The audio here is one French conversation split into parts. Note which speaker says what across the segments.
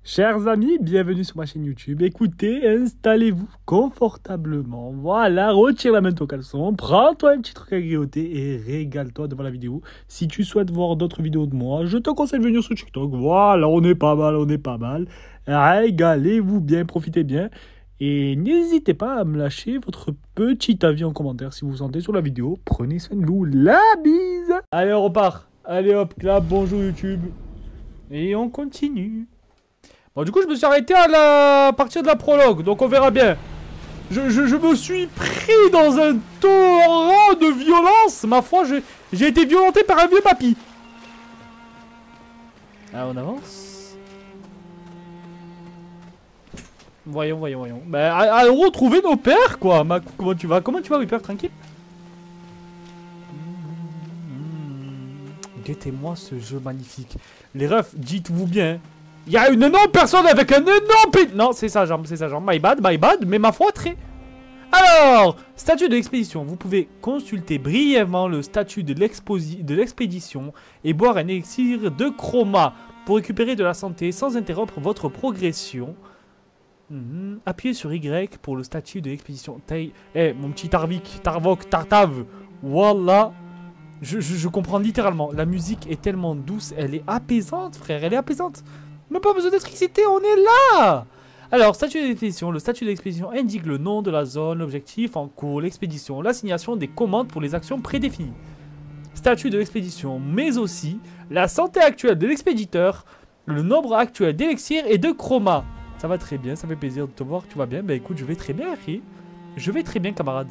Speaker 1: Chers amis, bienvenue sur ma chaîne YouTube. Écoutez, installez-vous confortablement. Voilà, retire la main de ton caleçon, prends-toi un petit truc à grignoter et régale-toi devant la vidéo. Si tu souhaites voir d'autres vidéos de moi, je te conseille de venir sur TikTok. Voilà, on est pas mal. Régalez-vous bien, profitez bien. Et n'hésitez pas à me lâcher votre petit avis en commentaire si vous vous sentez sur la vidéo. Prenez soin de vous, la bise. Allez, on repart. Allez hop, clap, bonjour YouTube. Et on continue. Bon, du coup, je me suis arrêté à la partie de la prologue, donc on verra bien. Je me suis pris dans un torrent de violence. Ma foi, j'ai été violenté par un vieux papy. Ah, on avance. Voyons. Bah, allons retrouver nos pères, quoi. Comment tu vas, Whipper, tranquille? Guettez-moi ce jeu magnifique. Les refs, dites-vous bien. Il y a une énorme personne avec un énorme pit. Non, c'est sa jambe. My bad. Mais ma foi, très. Alors, statut de l'expédition. Vous pouvez consulter brièvement le statut de l'expédition et boire un élixir de chroma pour récupérer de la santé sans interrompre votre progression. Appuyez sur Y pour le statut de l'expédition. Mon petit Tartav. Voilà. Je comprends littéralement. La musique est tellement douce. Elle est apaisante, frère. Elle est apaisante. Même pas besoin d'électricité, on est là. Alors, statut d'expédition. Le statut d'expédition indique le nom de la zone, l'objectif en cours, l'expédition, l'assignation des commandes pour les actions prédéfinies. Statut de l'expédition, mais aussi la santé actuelle de l'expéditeur, le nombre actuel d'élixirs et de chroma. Ça va très bien, ça fait plaisir de te voir, tu vas bien. Bah écoute, je vais très bien, Harry. Je vais très bien, camarade.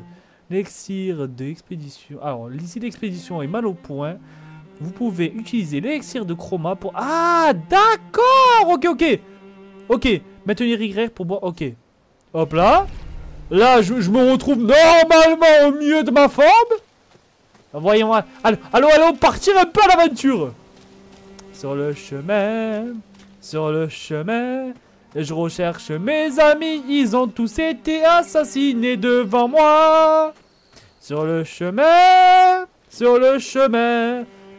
Speaker 1: L'élixir de l'expédition. Alors, l'ici d'expédition est mal au point. Vous pouvez utiliser l'élixir de chroma pour... Ah, d'accord. Ok. Maintenir Y pour boire. Ok. Hop là. Là, je me retrouve normalement au milieu de ma forme. Voyons. Allons, partir un peu à l'aventure. Sur le chemin. Je recherche mes amis. Ils ont tous été assassinés devant moi. Sur le chemin.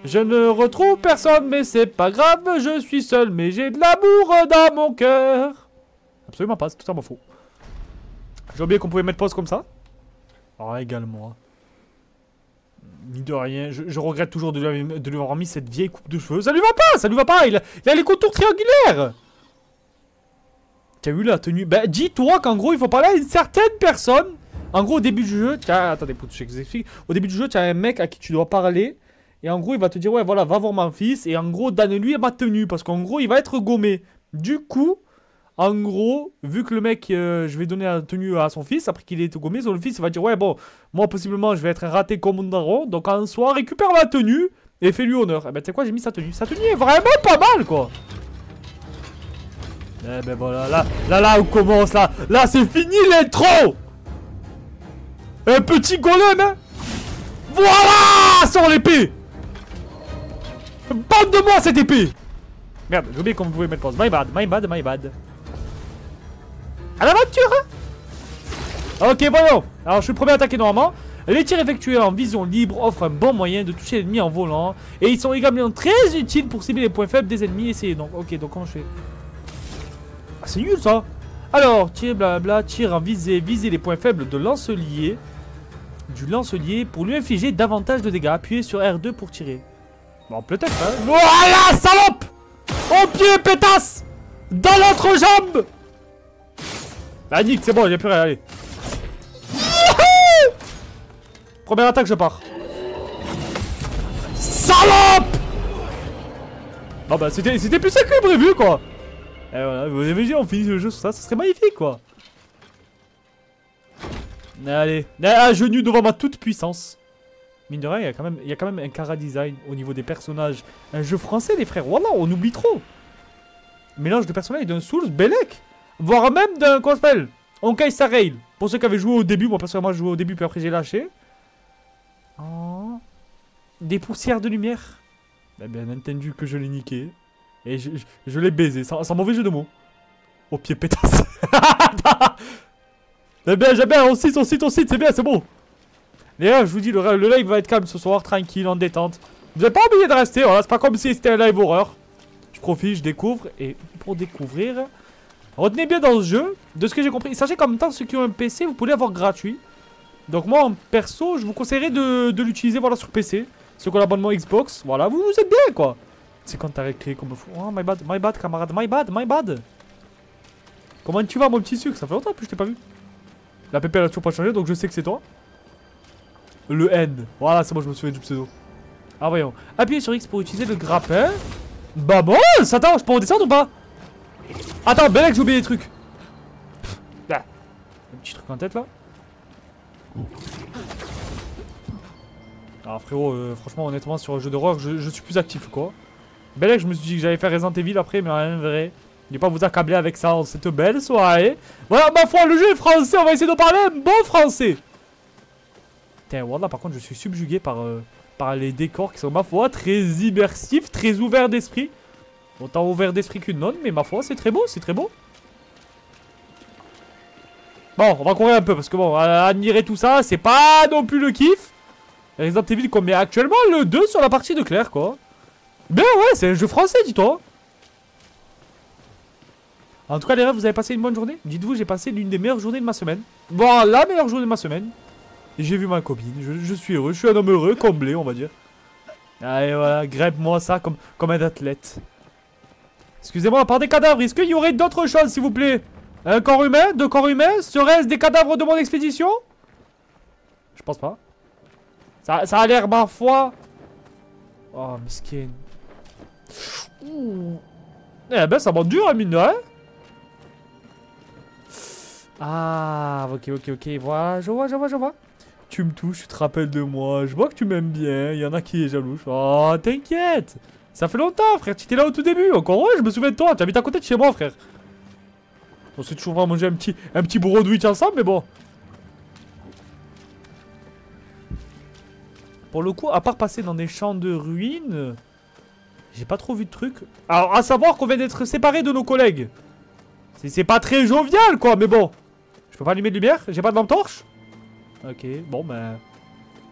Speaker 1: Je ne retrouve personne, mais c'est pas grave, je suis seul, mais j'ai de l'amour dans mon cœur. Absolument pas, c'est totalement faux. J'ai oublié qu'on pouvait mettre pause comme ça. Oh, également. Ni de rien, je regrette toujours de lui avoir mis cette vieille coupe de cheveux. Ça lui va pas, il a les contours triangulaires. T'as vu la tenue? Bah, dis-toi qu'en gros, il faut parler à une certaine personne. En gros, au début du jeu, attendez, je vous explique. Au début du jeu, tu as un mec à qui tu dois parler. Et en gros, il va te dire, ouais, voilà, va voir mon fils. Et en gros, donne-lui ma tenue. Parce qu'en gros, il va être gommé. Du coup, en gros, vu que le mec, je vais donner la tenue à son fils, après qu'il ait été gommé, le fils, il va dire, ouais, bon, moi, possiblement, je vais être un raté comme un daron. Donc, en soi, récupère ma tenue et fais-lui honneur. Et ben, tu sais quoi, j'ai mis sa tenue. Sa tenue est vraiment pas mal, quoi. Eh ben, voilà, là, on commence, là. Là, c'est fini l'intro. Un petit golem, hein. Voilà, sors l'épée. Bande de moi cette épée. Merde, j'ai oublié qu'on pouvait mettre pause. My bad. À l'aventure, hein. Ok, voyons. Alors, je suis le premier à attaquer normalement. Les tirs effectués en vision libre offrent un bon moyen de toucher l'ennemi en volant. Et ils sont également très utiles pour cibler les points faibles des ennemis. Essayez donc. Ok, donc comment je fais? Ah, c'est nul ça. Alors, tir blabla, tir en visée. Visez les points faibles de lancelier. Du lancelier pour lui infliger davantage de dégâts. Appuyez sur R2 pour tirer. Bon, peut-être, hein. Voilà, salope. Au pied, pétasse. Dans l'autre jambe. Bah, nique, c'est bon, j'ai plus rien, allez. Première attaque, je pars. Salope. Bon, bah, c'était plus ça que prévu, quoi. Et voilà, vous avez vu, on finit le jeu sur ça, ça serait magnifique, quoi. Allez, à genoux devant ma toute puissance. Mine de rien, il y a quand même un cara design au niveau des personnages. Un jeu français, les frères. Voilà, on oublie trop. Mélange de personnages d'un Souls, Belek. Voire même d'un, comment ça s'appelle, Honkai Star Rail. Pour ceux qui avaient joué au début, moi personnellement, je jouais au début, puis après j'ai lâché. Oh. Des poussières de lumière. Bah, bien entendu que je l'ai niqué. Et je l'ai baisé, sans mauvais jeu de mots. Au pied pétasse. J'aime bien, on cite, c'est bien, c'est bon. D'ailleurs, je vous dis, le live va être calme ce soir, tranquille, en détente. Vous n'avez pas oublié de rester, voilà, c'est pas comme si c'était un live horreur. Je profite, je découvre. Et pour découvrir, retenez bien dans ce jeu, de ce que j'ai compris, sachez qu'en même temps, ceux qui ont un PC, vous pouvez l'avoir gratuit. Donc moi, en perso, je vous conseillerais de l'utiliser voilà, sur PC. Ceux qui ont l'abonnement Xbox, voilà, vous êtes bien, quoi. C'est quand t'as récréé comme fou. Oh, my bad, camarade, my bad. Comment tu vas, mon petit sucre? Ça fait longtemps que je t'ai pas vu. La PP, elle a toujours pas changé, donc je sais que c'est toi. Le N. Voilà, c'est bon, je me souviens du pseudo. Ah, voyons. Appuyez sur X pour utiliser le grappin. Bah bon, attends, je peux redescendre ou pas? Attends, Belek, j'ai oublié des trucs. Là. Un petit truc en tête, là. Ah, frérot, franchement, honnêtement, sur un jeu d'horreur, je suis plus actif, quoi. Belek, je me suis dit que j'allais faire Resident Evil après, mais rien de vrai. Je vais pas vous accabler avec ça en cette belle soirée. Voilà, ma foi, le jeu est français, on va essayer de parler un bon français. Putain, voilà, par contre, je suis subjugué par les décors qui sont, ma foi, très immersifs, très ouverts d'esprit. Autant ouvert d'esprit qu'une nonne, mais ma foi, c'est très beau, c'est très beau. Bon, on va courir un peu, parce que bon, admirer tout ça, c'est pas non plus le kiff. Resident Evil qu'on met actuellement le 2 sur la partie de Claire, quoi. Ben ouais, c'est un jeu français, dis-toi. En tout cas, les rêves, vous avez passé une bonne journée? Dites-vous, j'ai passé l'une des meilleures journées de ma semaine. Bon, la meilleure journée de ma semaine. Et j'ai vu ma copine. Je suis heureux. Je suis un homme heureux, comblé, on va dire. Allez, voilà, grève-moi ça comme un athlète. Excusez-moi, par des cadavres, est-ce qu'il y aurait d'autres choses, s'il vous plaît? Un corps humain? Deux corps humains? Serait-ce des cadavres de mon expédition? Je pense pas. Ça a l'air, ma foi. Oh, mesquin. Eh ben, ça m'en dure, hein, mine de rien. Ah, ok. Voilà, je vois. Tu me touches, tu te rappelles de moi. Je vois que tu m'aimes bien. Il y en a qui est jaloux. Oh, t'inquiète. Ça fait longtemps, frère. Tu étais là au tout début. Encore ouais, je me souviens de toi. Tu habites à côté de chez moi, frère. On s'est toujours mangé un petit broadwich ensemble, mais bon. Pour le coup, à part passer dans des champs de ruines, j'ai pas trop vu de trucs. Alors, à savoir qu'on vient d'être séparés de nos collègues. C'est pas très jovial, quoi, mais bon. Je peux pas allumer de lumière? J'ai pas de lampe torche? Ok, bon, ben...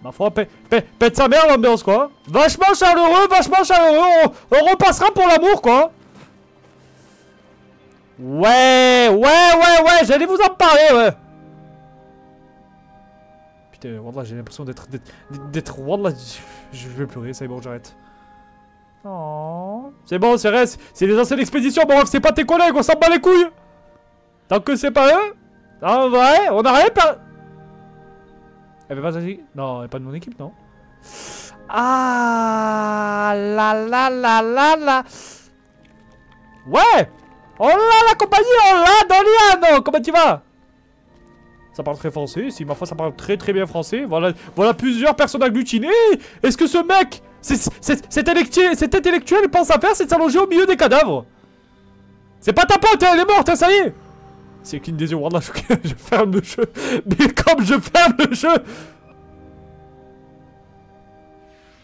Speaker 1: Ma foi, pète sa mère l'ambiance, quoi. Vachement chaleureux. On repassera pour l'amour, quoi. Ouais. J'allais vous en parler, ouais. Putain, wallah, j'ai l'impression d'être... Wallah, je vais pleurer, c'est bon, j'arrête. Oh. C'est bon, c'est vrai, c'est les anciennes expéditions. Bon, c'est pas tes collègues, on s'en bat les couilles. Tant que c'est pas eux. En vrai, on a rien perdu. Elle fait pas ça? Non, elle est pas de mon équipe, non? Ah la. Ouais. Oh là la compagnie, oh là Doliano. Comment tu vas? Ça parle très français, si ma foi ça parle très bien français. Voilà plusieurs personnes agglutinées. Est-ce que ce mec, cet intellectuel pense à faire, c'est de s'allonger au milieu des cadavres? C'est pas ta pote, elle est morte, hein, ça y est. C'est qu'une des yeux, voilà, je ferme le jeu. Mais comme je ferme le jeu.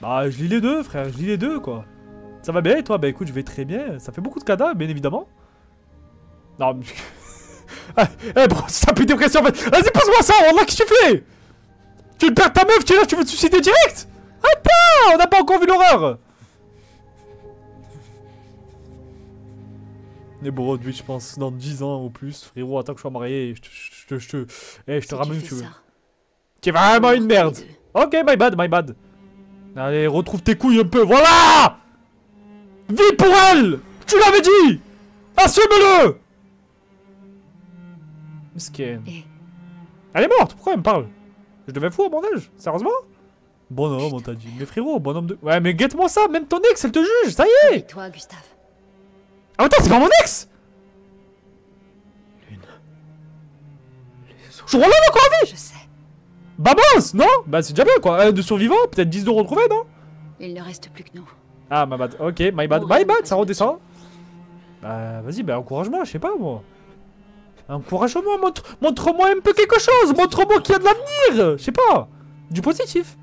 Speaker 1: Bah, je lis les deux, frère, je lis les deux, quoi. Ça va bien et toi? Bah écoute, je vais très bien. Ça fait beaucoup de cadavres, bien évidemment. Non, mais... Eh, bro, ça pue des pressions, en fait. Vas-y, pose-moi ça, wallah, qu'est-ce que tu fais? Tu perds ta meuf, tu es là, tu veux te suicider direct? Attends, on n'a pas encore vu l'horreur. Les Broadwich, je pense, dans 10 ans ou plus. Frérot, attends que je sois marié, je te ramène où tu veux. Tu es vraiment une merde. Ok, my bad. Allez, retrouve tes couilles un peu, voilà. Vis pour elle. Tu l'avais dit. Assume-le. Mesquin. Elle est morte, pourquoi elle me parle? Je devais fou à mon âge, sérieusement? Bonhomme, on t'a dit. Mais frérot, bonhomme de... Ouais, mais guette-moi ça, même ton ex, elle te juge, ça y est.
Speaker 2: Et toi, Gustave?
Speaker 1: Ah, attends, c'est pas mon ex!
Speaker 3: Lune.
Speaker 1: Je relève encore en vie!
Speaker 2: Je sais.
Speaker 1: Bah boss, non? Bah c'est déjà bien quoi, de survivants, peut-être 10 de retrouvés, non?
Speaker 2: Il ne reste plus que nous.
Speaker 1: Ah, my bad, ok, my bad, ça redescend. Bah vas-y, bah encourage-moi, je sais pas moi. Encourage-moi, montre-moi un peu quelque chose, montre-moi qu'il y a de l'avenir, je sais pas. Du positif.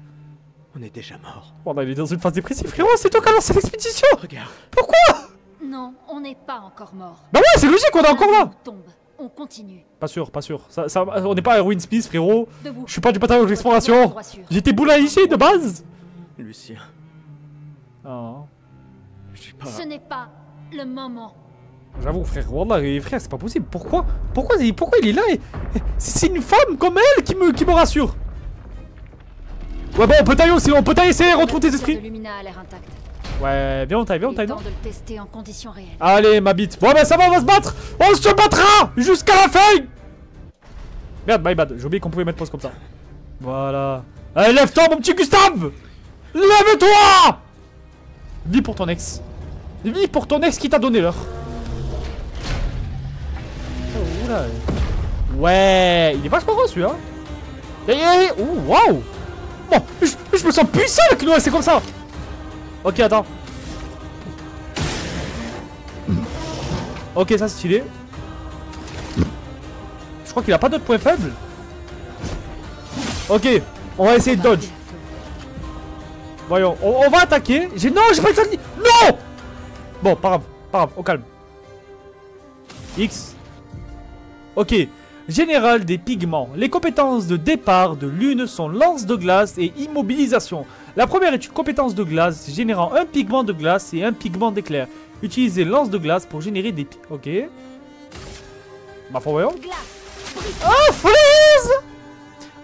Speaker 3: On est déjà mort.
Speaker 1: Bon, il est dans une phase dépressive, frérot, c'est toi qui as lancé l'expédition!
Speaker 3: Regarde.
Speaker 1: Pourquoi?
Speaker 2: Non, on n'est pas encore mort.
Speaker 1: Bah ouais, c'est logique, on est encore là!
Speaker 2: On tombe, on continue.
Speaker 1: Pas sûr. On n'est pas à Erwin Smith, frérot.
Speaker 2: Debout.
Speaker 1: Je suis pas du bataillon d'exploration. J'étais boulaïché de base.
Speaker 3: Lucien.
Speaker 1: Oh.
Speaker 3: Je suis pas...
Speaker 2: Ce n'est pas le moment.
Speaker 1: J'avoue, frère, Wallah, frère, c'est pas possible. Pourquoi il est là c'est une femme comme elle qui me rassure. Ouais, bon, on peut tailler aussi, on peut tailler, essayer, retrouve tes esprits.
Speaker 2: Le Lumina a l'air intact.
Speaker 1: Ouais, viens, on taille,
Speaker 2: Il
Speaker 1: non?
Speaker 2: est temps de le tester en conditions réelles.
Speaker 1: Allez, ma bite. Bon, ben ça va, on va se battre. On se battra jusqu'à la fin. Merde, my bad. J'ai oublié qu'on pouvait mettre pause comme ça. Voilà. Allez, lève-toi, mon petit Gustave. Lève-toi. Vis pour ton ex. Vis pour ton ex qui t'a donné l'heure. Oh, oula. Ouais, il est vachement gros celui-là. Oh, waouh. Bon, je me sens puissant avec nous, c'est comme ça. Ok, attends. Ok, ça c'est stylé. Je crois qu'il a pas d'autres points faibles. Ok, on va essayer de dodge. Voyons, on va attaquer. Non, j'ai pas eu de... Non. Bon, pas grave, au calme. X. Ok. Général des pigments. Les compétences de départ de l'une sont lance de glace et immobilisation. La première est une compétence de glace générant un pigment de glace et un pigment d'éclair. Utilisez lance de glace pour générer des... Ok. Bah, faut voyons. Oh, freeze!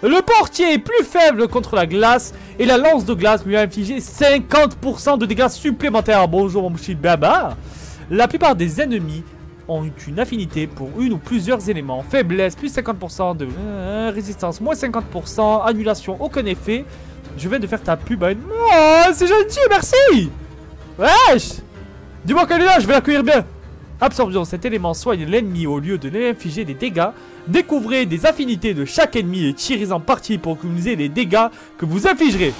Speaker 1: Le portier est plus faible contre la glace et la lance de glace lui a infligé 50% de dégâts supplémentaires. Bonjour mon petit baba. La plupart des ennemis ont une affinité pour une ou plusieurs éléments. Faiblesse, plus 50% de résistance, moins 50%, annulation, aucun effet. Je viens de faire ta pub à une... Oh, c'est gentil, merci. Wesh. Dis-moi qu'elle est là, je vais l'accueillir bien. Absorption, cet élément soigne l'ennemi au lieu de l'infliger des dégâts. Découvrez des affinités de chaque ennemi et tirez-en parti pour cumuler les dégâts que vous infligerez.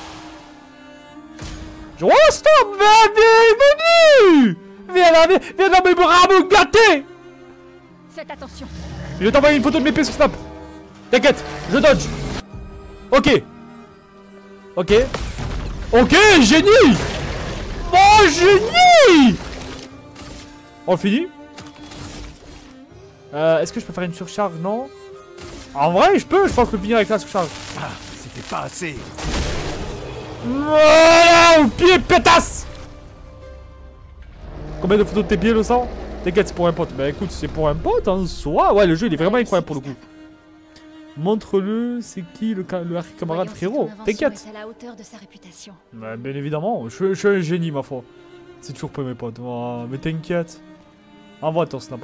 Speaker 1: Oh, stop, venu. Viens là, viens dans mes bras, mon gâté.
Speaker 2: Faites attention.
Speaker 1: Je vais t'envoyer une photo de mes pieds sur Snap. T'inquiète, je dodge. Ok. Ok. Ok, génie. Oh, génie. On finit. Est-ce que je peux faire une surcharge? Non. En vrai, je pense que je peux finir avec la surcharge.
Speaker 3: Ah, c'était pas assez.
Speaker 1: Voilà, au pied, pétasse. Combien de photos de tes pieds, le sang? T'inquiète, c'est pour un pote. Bah écoute, c'est pour un pote en soi. Ouais, le jeu il est vraiment incroyable pour le coup. Montre-le, c'est qui le camarade frérot? T'inquiète.
Speaker 2: À la hauteur de sa réputation.
Speaker 1: Bah, bien évidemment, je suis un génie ma foi. C'est toujours pas mes potes. Oh, mais t'inquiète. Envoie ton snap,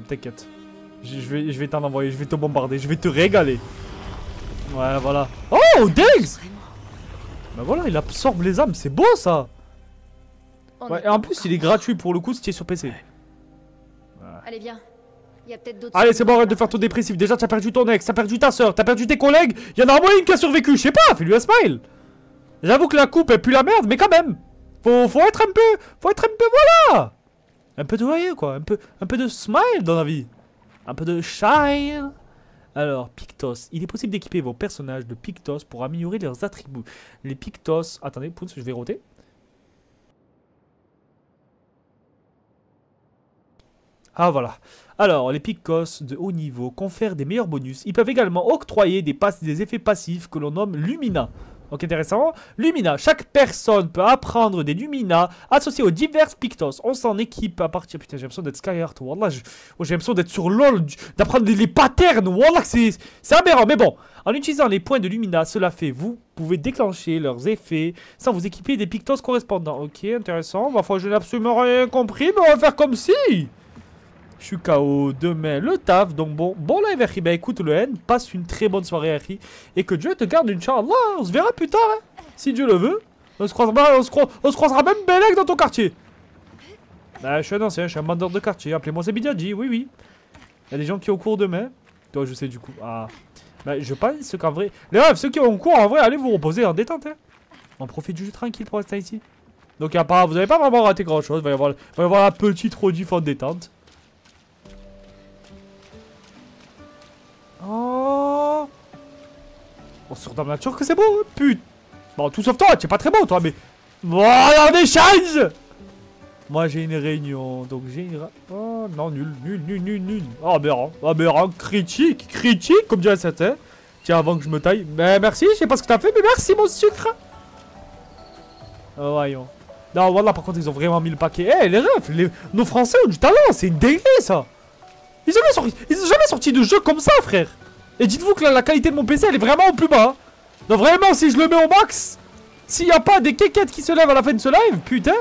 Speaker 1: t'inquiète. Je vais t'en envoyer, je vais te bombarder, je vais te régaler. Ouais, voilà. Oh, Diggs! Bah voilà, il absorbe les âmes, c'est beau ça! Ouais, et en plus, il est gratuit pour le coup si tu es sur PC. Ouais.
Speaker 2: Allez, viens. Il y a peut-être d'autres...
Speaker 1: Allez, c'est bon, arrête de faire ton dépressif. Déjà, t'as perdu ton ex, t'as perdu ta soeur, t'as perdu tes collègues. Il y en a au moins une qui a survécu, je sais pas, fais-lui un smile. J'avoue que la coupe est plus la merde, mais quand même. Faut être un peu, voilà. Un peu de joyeux, quoi. Un peu de smile dans la vie. Un peu de shine. Alors, Pictos. Il est possible d'équiper vos personnages de Pictos pour améliorer leurs attributs. Les Pictos... Attendez, pouce, je vais roter. Ah, voilà. Alors, les Pictos de haut niveau confèrent des meilleurs bonus. Ils peuvent également octroyer des effets passifs que l'on nomme Lumina. Donc intéressant. Lumina. Chaque personne peut apprendre des Lumina associés aux divers Pictos. On s'en équipe à partir... Putain, j'ai l'impression d'être Skyheart. Wallah, j'ai l'impression d'être sur LoL. D'apprendre les patterns. Wallah, c'est aberrant. Mais bon, en utilisant les points de Lumina, cela fait vous pouvez déclencher leurs effets sans vous équiper des Pictos correspondants. Ok, intéressant. Enfin, je n'ai absolument rien compris, mais on va faire comme si... Je suis KO, demain le taf, donc bon live Harry, bah écoute le N, passe une très bonne soirée Harry, et que Dieu te garde Inch'Allah, on se verra plus tard, hein, si Dieu le veut, on se croisera même Belek dans ton quartier. Bah je suis un ancien, je suis un bandeur de quartier, appelez-moi Zebidadji, oui. Il y a des gens qui ont cours demain, toi je sais du coup, ah, bah je pense qu'en vrai, les rêves, ceux qui ont cours en vrai, allez vous reposer en détente, hein. On profite du jeu tranquille pour rester ici. Donc à part, vous n'avez pas vraiment raté grand chose, il va y avoir la petite rediff en détente. Oh, sur Dame Nature que c'est beau, hein, putain. Bon, tout sauf toi, tu es pas très beau toi, mais... Voilà, on échange. Moi j'ai une réunion, donc j'ai une... Oh non, nul. Oh, aberrant, critique, comme dirait certains. Tiens, avant que je me taille. Mais merci, je sais pas ce que t'as fait, mais merci mon sucre. Oh, voyons. Non, voilà, par contre, ils ont vraiment mis le paquet. Eh, les refs, nos Français ont du talent, c'est une dinguerie, ça. Ils ont jamais sorti de jeu comme ça, frère. Et dites-vous que la qualité de mon PC, elle est vraiment au plus bas. Hein. Donc vraiment, si je le mets au max, s'il n'y a pas des kékettes qui se lèvent à la fin de ce live, putain.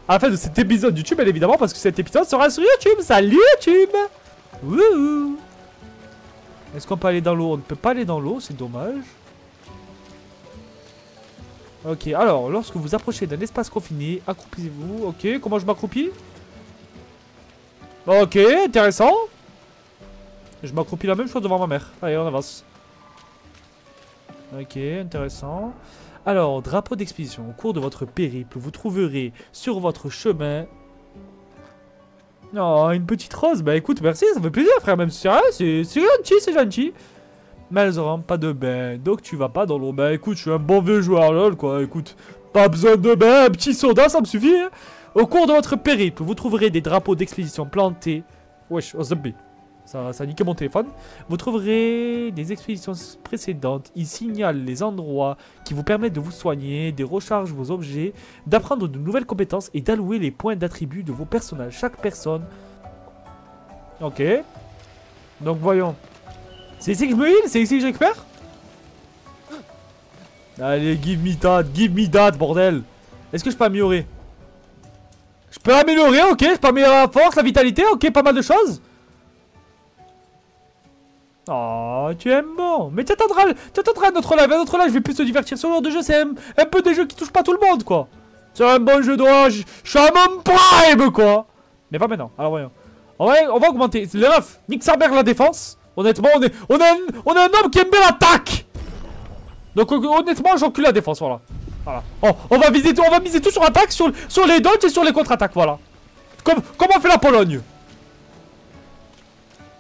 Speaker 1: À la fin de cet épisode YouTube, bien évidemment, parce que cet épisode sera sur YouTube. Salut YouTube. Wouhou. Est-ce qu'on peut aller dans l'eau? On ne peut pas aller dans l'eau, c'est dommage. Ok, alors, lorsque vous approchez d'un espace confiné, accroupissez-vous. Ok, comment je m'accroupis? Ok, intéressant. Je m'accroupis la même chose devant ma mère. Allez, on avance. Ok, intéressant. Alors, drapeau d'expédition. Au cours de votre périple, vous trouverez sur votre chemin... Oh, une petite rose. Bah écoute, merci, ça fait plaisir, frère. Même si c'est rien, c'est gentil, c'est gentil. Mais elles auront pas de bain, donc tu vas pas dans l'eau. Bah écoute, je suis un bon vieux joueur, lol, quoi. Écoute, pas besoin de bain, un petit soda, ça me suffit. Hein. Au cours de votre périple, vous trouverez des drapeaux d'expédition plantés. Wesh, oh zombie. Ça a niqué mon téléphone. Vous trouverez des expéditions précédentes. Ils signalent les endroits qui vous permettent de vous soigner, de recharger vos objets, d'apprendre de nouvelles compétences et d'allouer les points d'attribut de vos personnages. Chaque personne. Ok. Donc voyons. C'est ici que je me heal? C'est ici que je récupère? Allez, give me that, bordel. Est-ce que je peux améliorer? Je peux améliorer, ok. Je peux améliorer la force, la vitalité, ok, pas mal de choses. Oh, tu aimes bon. Mais tu attendras à notre live. À notre live, je vais plus te divertir sur l'heure de jeu. C'est un peu des jeux qui touchent pas tout le monde, quoi. C'est un bon jeu d'or. Je suis à mon prime, quoi. Mais pas maintenant. Alors, voyons. On va augmenter. Les refs, nique sa mère la défense. Honnêtement, on a un homme qui aime bien l'attaque. Donc, honnêtement, j'encule la défense, voilà. Voilà. Oh, on va miser tout sur attaque, sur les dodges et sur les contre-attaques, voilà. Comme on fait la Pologne.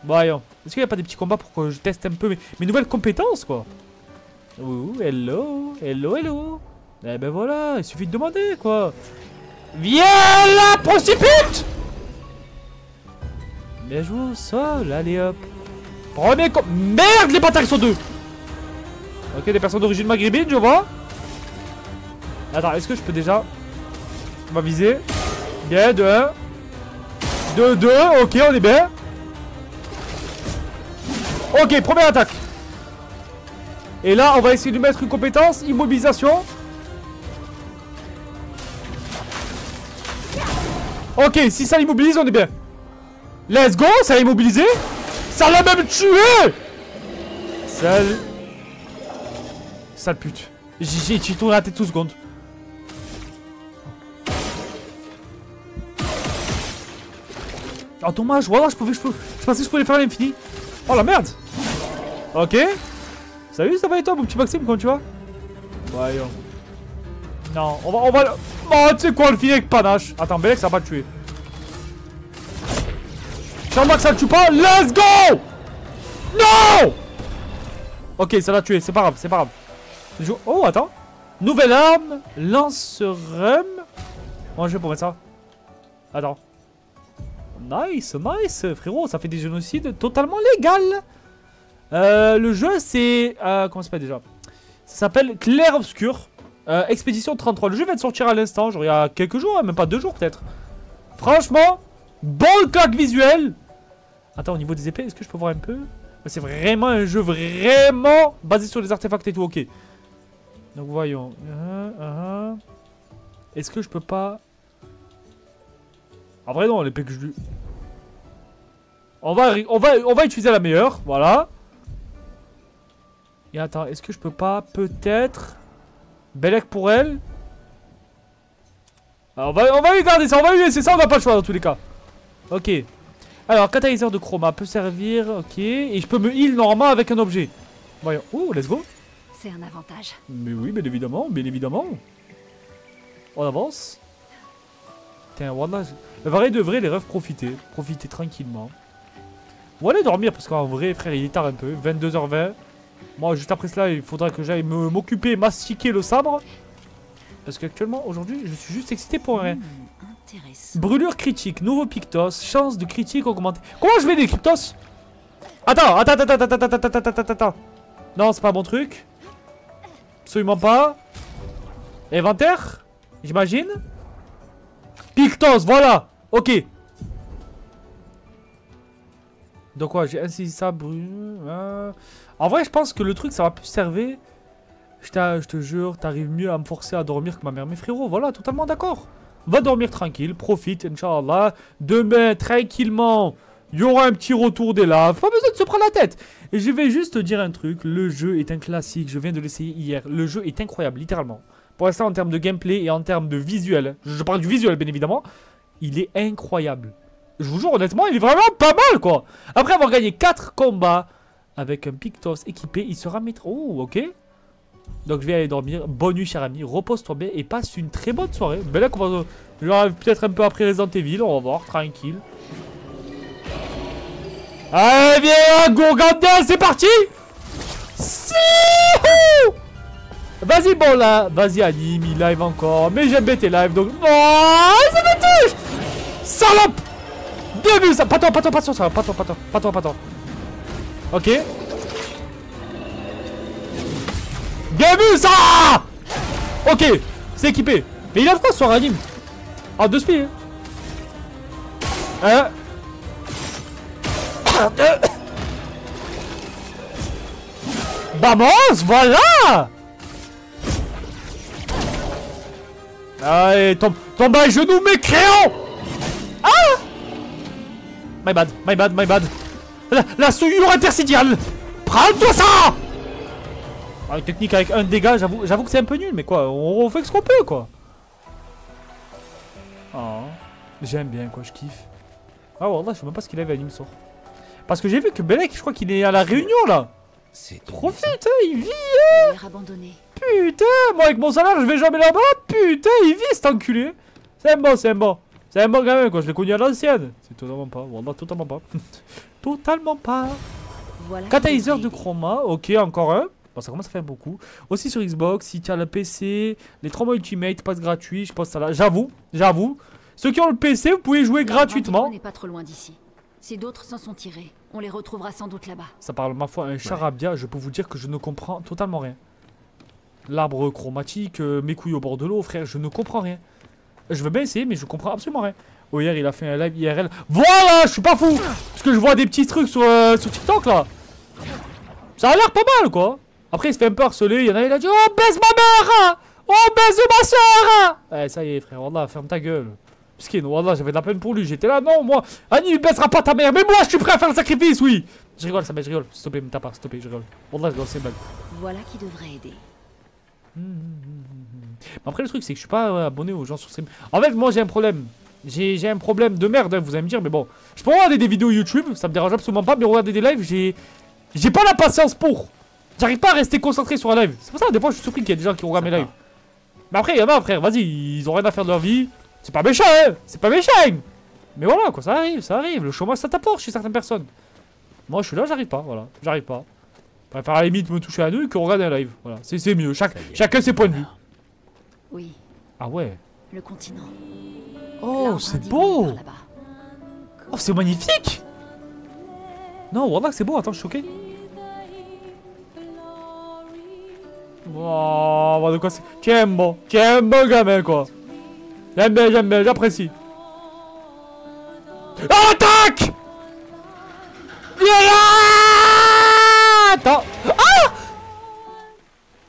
Speaker 1: Voyons. Est-ce qu'il n'y a pas des petits combats pour que je teste un peu mes nouvelles compétences, quoi? Ouh, hello. Eh ben voilà, il suffit de demander, quoi. Viens là, prostitute! Bien joué au sol, allez hop. Premier com... Merde, les bâtards, ils sont deux. Ok, des personnes d'origine maghrébine, je vois. Attends, est-ce que je peux déjà... On va viser. Bien, 2-1. 2-2, ok, on est bien. Ok, première attaque. Et là, on va essayer de mettre une compétence, immobilisation. Ok, si ça l'immobilise, on est bien. Let's go, ça a immobilisé. Ça l'a même tué. Sale pute. J'ai tourné la tête 2 secondes. Oh dommage, voilà, je pensais que je pouvais faire à l'infini. Oh la merde. Ok. Salut, ça va et toi mon petit Maxime, comment tu vas? Voyons. Non, on va... Oh, tu sais quoi, le filer avec panache. Attends, Belek, ça va pas le tuer. Charmax, ça le tue pas. Let's go. Non. Ok, ça l'a tué, c'est pas grave, c'est pas grave. Oh, attends. Nouvelle arme, lance-rum. Moi, je vais pour mettre ça. Attends. Nice, frérot, ça fait des génocides totalement légal. Le jeu, c'est... comment ça s'appelle déjà? Ça s'appelle Clair Obscur. Expédition 33. Le jeu vient de sortir à l'instant, genre il y a quelques jours, hein, même pas 2 jours peut-être. Franchement, bon claque visuel. Attends, au niveau des épées, est-ce que je peux voir un peu? C'est vraiment un jeu vraiment basé sur les artefacts et tout, ok. Donc voyons. Est-ce que je peux pas... En vrai non, l'épée que je lui... On va utiliser la meilleure, voilà. Et attends, est-ce que je peux pas peut-être... Belek pour elle. Alors, on va lui garder ça, on va lui laisser ça, on n'a pas le choix dans tous les cas. Ok. Alors, catalyseur de chroma peut servir, ok. Et je peux me heal normalement avec un objet. Voyons. Oh, let's go.
Speaker 2: C'est un avantage.
Speaker 1: Mais oui, bien évidemment, bien évidemment. On avance. Tiens, voilà. Vrai de vrai, les refs, profiter tranquillement. On va aller dormir parce qu'en vrai, frère, il est tard un peu. 22h20. Moi, juste après cela, il faudra que j'aille m'occuper, mastiquer le sabre. Parce qu'actuellement, aujourd'hui, je suis juste excité pour rien. Brûlure critique, nouveau Pictos, chance de critique augmentée. Comment je vais des Pictos? Attends. Non, c'est pas un bon truc. Absolument pas. Inventaire. J'imagine. Pictos, voilà. Ok. Donc quoi, j'ai insaisissable. En vrai, je pense que le truc, ça va plus servir. Je te jure, t'arrives mieux à me forcer à dormir que ma mère. Mais frérot, voilà, totalement d'accord. Va dormir tranquille, profite, Inch'Allah. Demain, tranquillement, il y aura un petit retour des laves. Pas besoin de se prendre la tête. Et je vais juste te dire un truc. Le jeu est un classique. Je viens de l'essayer hier. Le jeu est incroyable, littéralement. Pour l'instant, en termes de gameplay et en termes de visuel. Je parle du visuel, bien évidemment. Il est incroyable. Je vous jure, honnêtement, il est vraiment pas mal, quoi. Après avoir gagné 4 combats avec un Pictos équipé, il sera maître. Oh, ok. Donc, je vais aller dormir. Bonne nuit, cher ami. Repose-toi bien et passe une très bonne soirée. Ben là, j'arrive peut-être un peu après Resident Evil. On va voir, tranquille. Allez, viens, Gourgandel, c'est parti. Vas-y, bon là. Vas-y, anime, il live encore. Mais j'aime bien tes lives, donc... Oh, ça me touche. Salope. Bien vu ça. Pas toi, ça. Pas toi. Ok. Bien vu ça. Ok, c'est équipé. Mais il a quoi ce soir, anime? Ah, 2 spies. Vamos, voilà. Allez, tombe à genoux, mes créons. Ah. My bad. La souillure interstidiale. Prends-toi ça. Ah, une technique avec un dégât, j'avoue que c'est un peu nul, mais quoi, on fait ce qu'on peut, quoi. Oh, j'aime bien, quoi, je kiffe. Ah, wallah, je sais même pas ce qu'il avait à anime sort. Parce que j'ai vu que Belek, je crois qu'il est à la Réunion, là. Profite, hein, il vit,
Speaker 2: abandonné.
Speaker 1: Putain, moi avec mon salaire, je vais jamais là-bas. Putain, il vit, cet enculé. C'est un bon gamin, quoi, je l'ai connu à l'ancienne. C'est totalement pas, wallah, totalement pas. Totalement pas.
Speaker 2: Voilà.
Speaker 1: Catalyseur de chroma, ok, encore un. Bon, ça commence à faire beaucoup. Aussi sur Xbox, si tu as le PC, les 3 mois Ultimate passent gratuits. Je pense ça là. J'avoue. Ceux qui ont le PC, vous pouvez jouer gratuitement.
Speaker 2: On n'est pas trop loin d'ici. Si d'autres s'en sont tirés, on les retrouvera sans doute là-bas.
Speaker 1: Ça parle ma foi un charabia. Je peux vous dire que je ne comprends totalement rien. L'arbre chromatique, mes couilles au bord de l'eau, frère, je ne comprends rien. Je veux bien essayer, mais je comprends absolument rien. Oh, hier, il a fait un live IRL. Voilà, je suis pas fou. Parce que je vois des petits trucs sur TikTok là. Ça a l'air pas mal, quoi. Après, il se fait un peu harceler. Il y en a, il a dit: oh, baise ma mère. Oh, baise ma soeur. Ouais, ça y est, frère. Wallah, ferme ta gueule. Skin, wallah, j'avais de la peine pour lui. J'étais là, non, moi. Annie, il baissera pas ta mère. Mais moi, je suis prêt à faire le sacrifice, oui. Je rigole, ça, mais je rigole. S'il te plaît, me tape pas, s'il te plaît, je rigole. Wallah, je rigole, c'est une blague.
Speaker 2: Voilà qui devrait aider.
Speaker 1: Après, le truc, c'est que je suis pas abonné aux gens sur stream. En fait, moi, j'ai un problème. J'ai un problème de merde, hein, vous allez me dire, mais bon. Je peux regarder des vidéos YouTube, ça me dérange absolument pas, mais regarder des lives, j'ai pas la patience pour. J'arrive pas à rester concentré sur un live. C'est pour ça, des fois, je suis surpris qu'il y ait des gens qui regardent mes lives. Mais après, il y en a, frère, vas-y, ils ont rien à faire de leur vie. C'est pas méchant, hein. C'est pas méchant. Mais voilà, quoi, ça arrive. Le chômage, ça t'apporte chez certaines personnes. Moi, je suis là, j'arrive pas, voilà. J'arrive pas. Je préfère à la limite me toucher à nous que regarder un live. Voilà, c'est mieux. Chacun ses points de vue.
Speaker 2: Oui.
Speaker 1: Ah ouais.
Speaker 2: Le continent.
Speaker 1: Oh, c'est beau. Oh, c'est magnifique. Non, voilà, c'est beau. Attends, je suis choqué. Oh, de quoi c'est. Tiens, bon, gamin, quoi. J'aime bien, j'apprécie. Attaque. Viens là. Attends. Ah.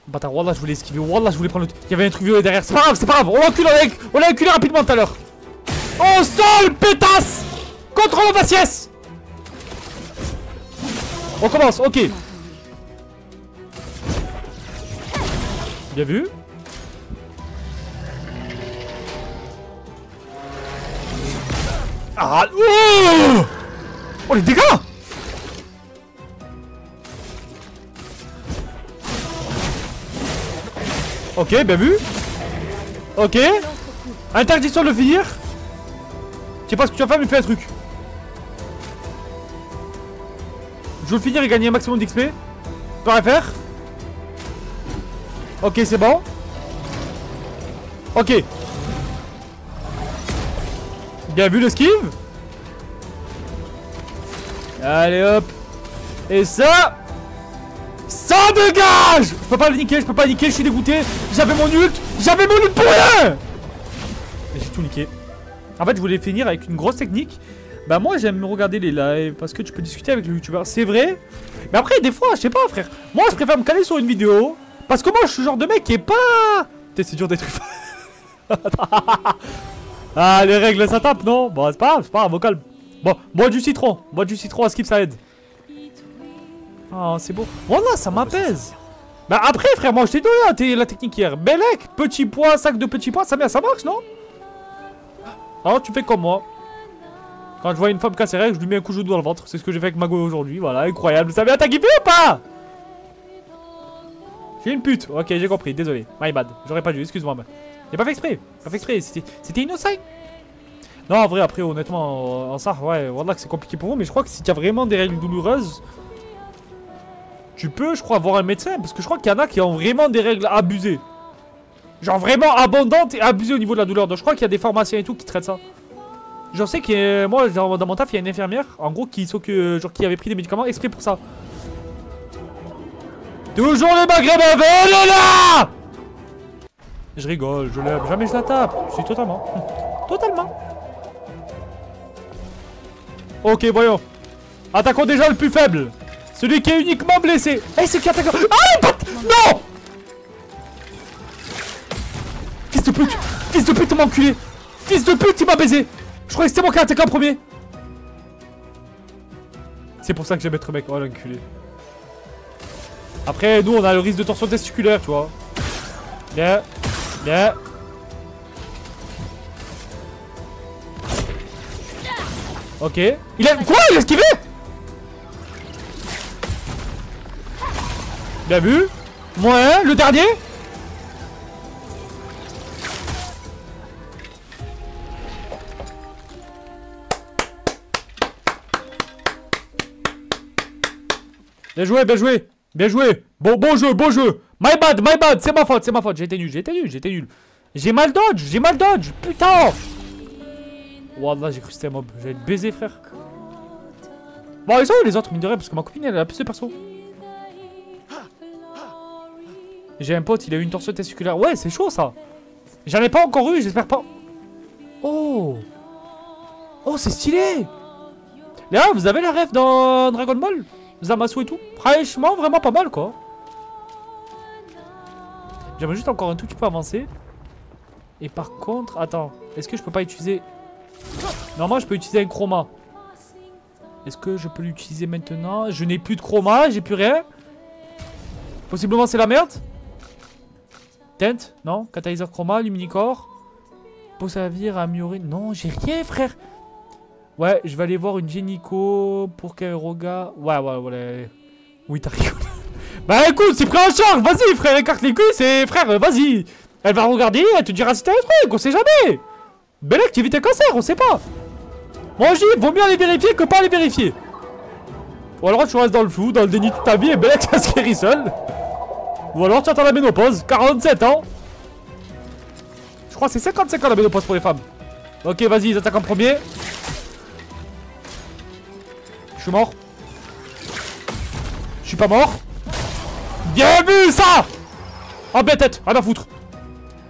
Speaker 1: Bâtard, wallah, je voulais esquiver. Wallah, je voulais prendre le. Il y avait un truc violet derrière. C'est pas grave. On l'a enculé rapidement tout à l'heure. Au sol, pétasse. Contrôle au faciès. On commence, ok. Bien vu. Ah, oh, les dégâts. Ok, bien vu. Ok. Interdiction de le finir. Je sais pas ce que tu vas faire, mais fais un truc. Je veux le finir et gagner un maximum d'XP. Tu peux rien faire. Ok, c'est bon. Ok. Bien vu l'esquive. Allez hop. Et ça. Ça dégage. Je peux pas le niquer, je suis dégoûté. J'avais mon ult pour rien. Et j'ai tout niqué. En fait, je voulais finir avec une grosse technique. Bah moi, j'aime regarder les lives parce que tu peux discuter avec le youtubeur. C'est vrai. Mais après, des fois, je sais pas, frère. Moi, je préfère me caler sur une vidéo. Parce que moi, je suis le genre de mec qui est pas... Putain, c'est dur d'être... Ah, les règles, ça tape, non? Bon, c'est pas grave, au calme. Bon, bois du citron, à skip, ça aide. Ah, c'est beau. Voilà, ça m'apaise. Bah après, frère, moi, je t'ai donné la technique hier. Bellec, petit pois, sac de petits pois, ça marche, non? Alors, tu fais comme moi. Quand je vois une femme casser règle, je lui mets un coup de genou dans le ventre. C'est ce que j'ai fait avec Mago aujourd'hui, voilà, incroyable. Ça vient, t'as kiffé ou pas? J'ai une pute, ok, j'ai compris, désolé. My bad, j'aurais pas dû, excuse-moi. J'ai pas fait exprès, c'était innocent. Non, en vrai, après, honnêtement, en ça, ouais, voilà que c'est compliqué pour vous, mais je crois que si tu as vraiment des règles douloureuses, tu peux, je crois, voir un médecin, parce que je crois qu'il y en a qui ont vraiment des règles abusées. Genre vraiment abondantes et abusées au niveau de la douleur. Donc je crois qu'il y a des pharmaciens et tout qui traitent ça. Je sais que moi, dans mon taf, il y a une infirmière, en gros, qui avait pris des médicaments exprès pour ça. Toujours les maghrébins, venez là! Je rigole, je l'aime, jamais je la tape. Je suis totalement. Totalement. Ok, voyons. Attaquons déjà le plus faible. Celui qui est uniquement blessé. Eh, c'est qui attaque. Ah, non! Fils de pute! Fils de pute, il m'a enculé! Fils de pute, il m'a baisé! Je croyais que c'était moi qui attaqué en premier! C'est pour ça que j'aime être mec. Oh, l'enculé. Après, nous, on a le risque de torsion testiculaire, tu vois. Bien. Bien. Ok. Il a... Quoi? Il a esquivé? Bien vu. Moins, le dernier. Bien joué, bien joué. Bien joué. Bon jeu, bon jeu. My bad, c'est ma faute. J'ai été nul. J'ai mal dodge, putain. Wallah, j'ai cru que c'était un mob. J'allais le baiser, frère. Bon, ils sont où les autres, mine de rien, parce que ma copine, elle a plus de perso. J'ai un pote, il a eu une torsion testiculaire. Ouais, c'est chaud, ça. J'en ai pas encore eu, j'espère pas. Oh, c'est stylé. Là, vous avez la ref dans Dragon Ball? Zamasu et tout. Franchement, vraiment pas mal, quoi. J'aimerais juste encore un tout petit peu avancer. Et par contre, attends. Est-ce que je peux pas utiliser... Normalement, je peux utiliser un chroma. Est-ce que je peux l'utiliser maintenant? Je n'ai plus de chroma, j'ai plus rien. Possiblement, c'est la merde. Tente? Non. Catalyseur chroma, luminicore. Pour servir à améliorer... Non, j'ai rien, frère. Ouais, je vais aller voir une Génico pour Kairoga. Ouais. Oui, t'as rigolé. Bah écoute, c'est pris en charge. Vas-y, frère, écarte les couilles. C'est frère, vas-y. Elle va regarder, elle te dira si t'as un truc. On sait jamais. Belek, tu évites un cancer, on sait pas. Moi, je dis, vaut mieux aller vérifier que pas aller vérifier. Ou alors tu restes dans le flou, dans le déni toute ta vie et Belek, ça se guérit seul. Ou alors tu attends la ménopause, 47 ans. Je crois que c'est 55 ans la ménopause pour les femmes. Ok, vas-y, ils attaquent en premier. Je suis mort. Je suis pas mort. Bien vu ça. En bien tête, rien à foutre.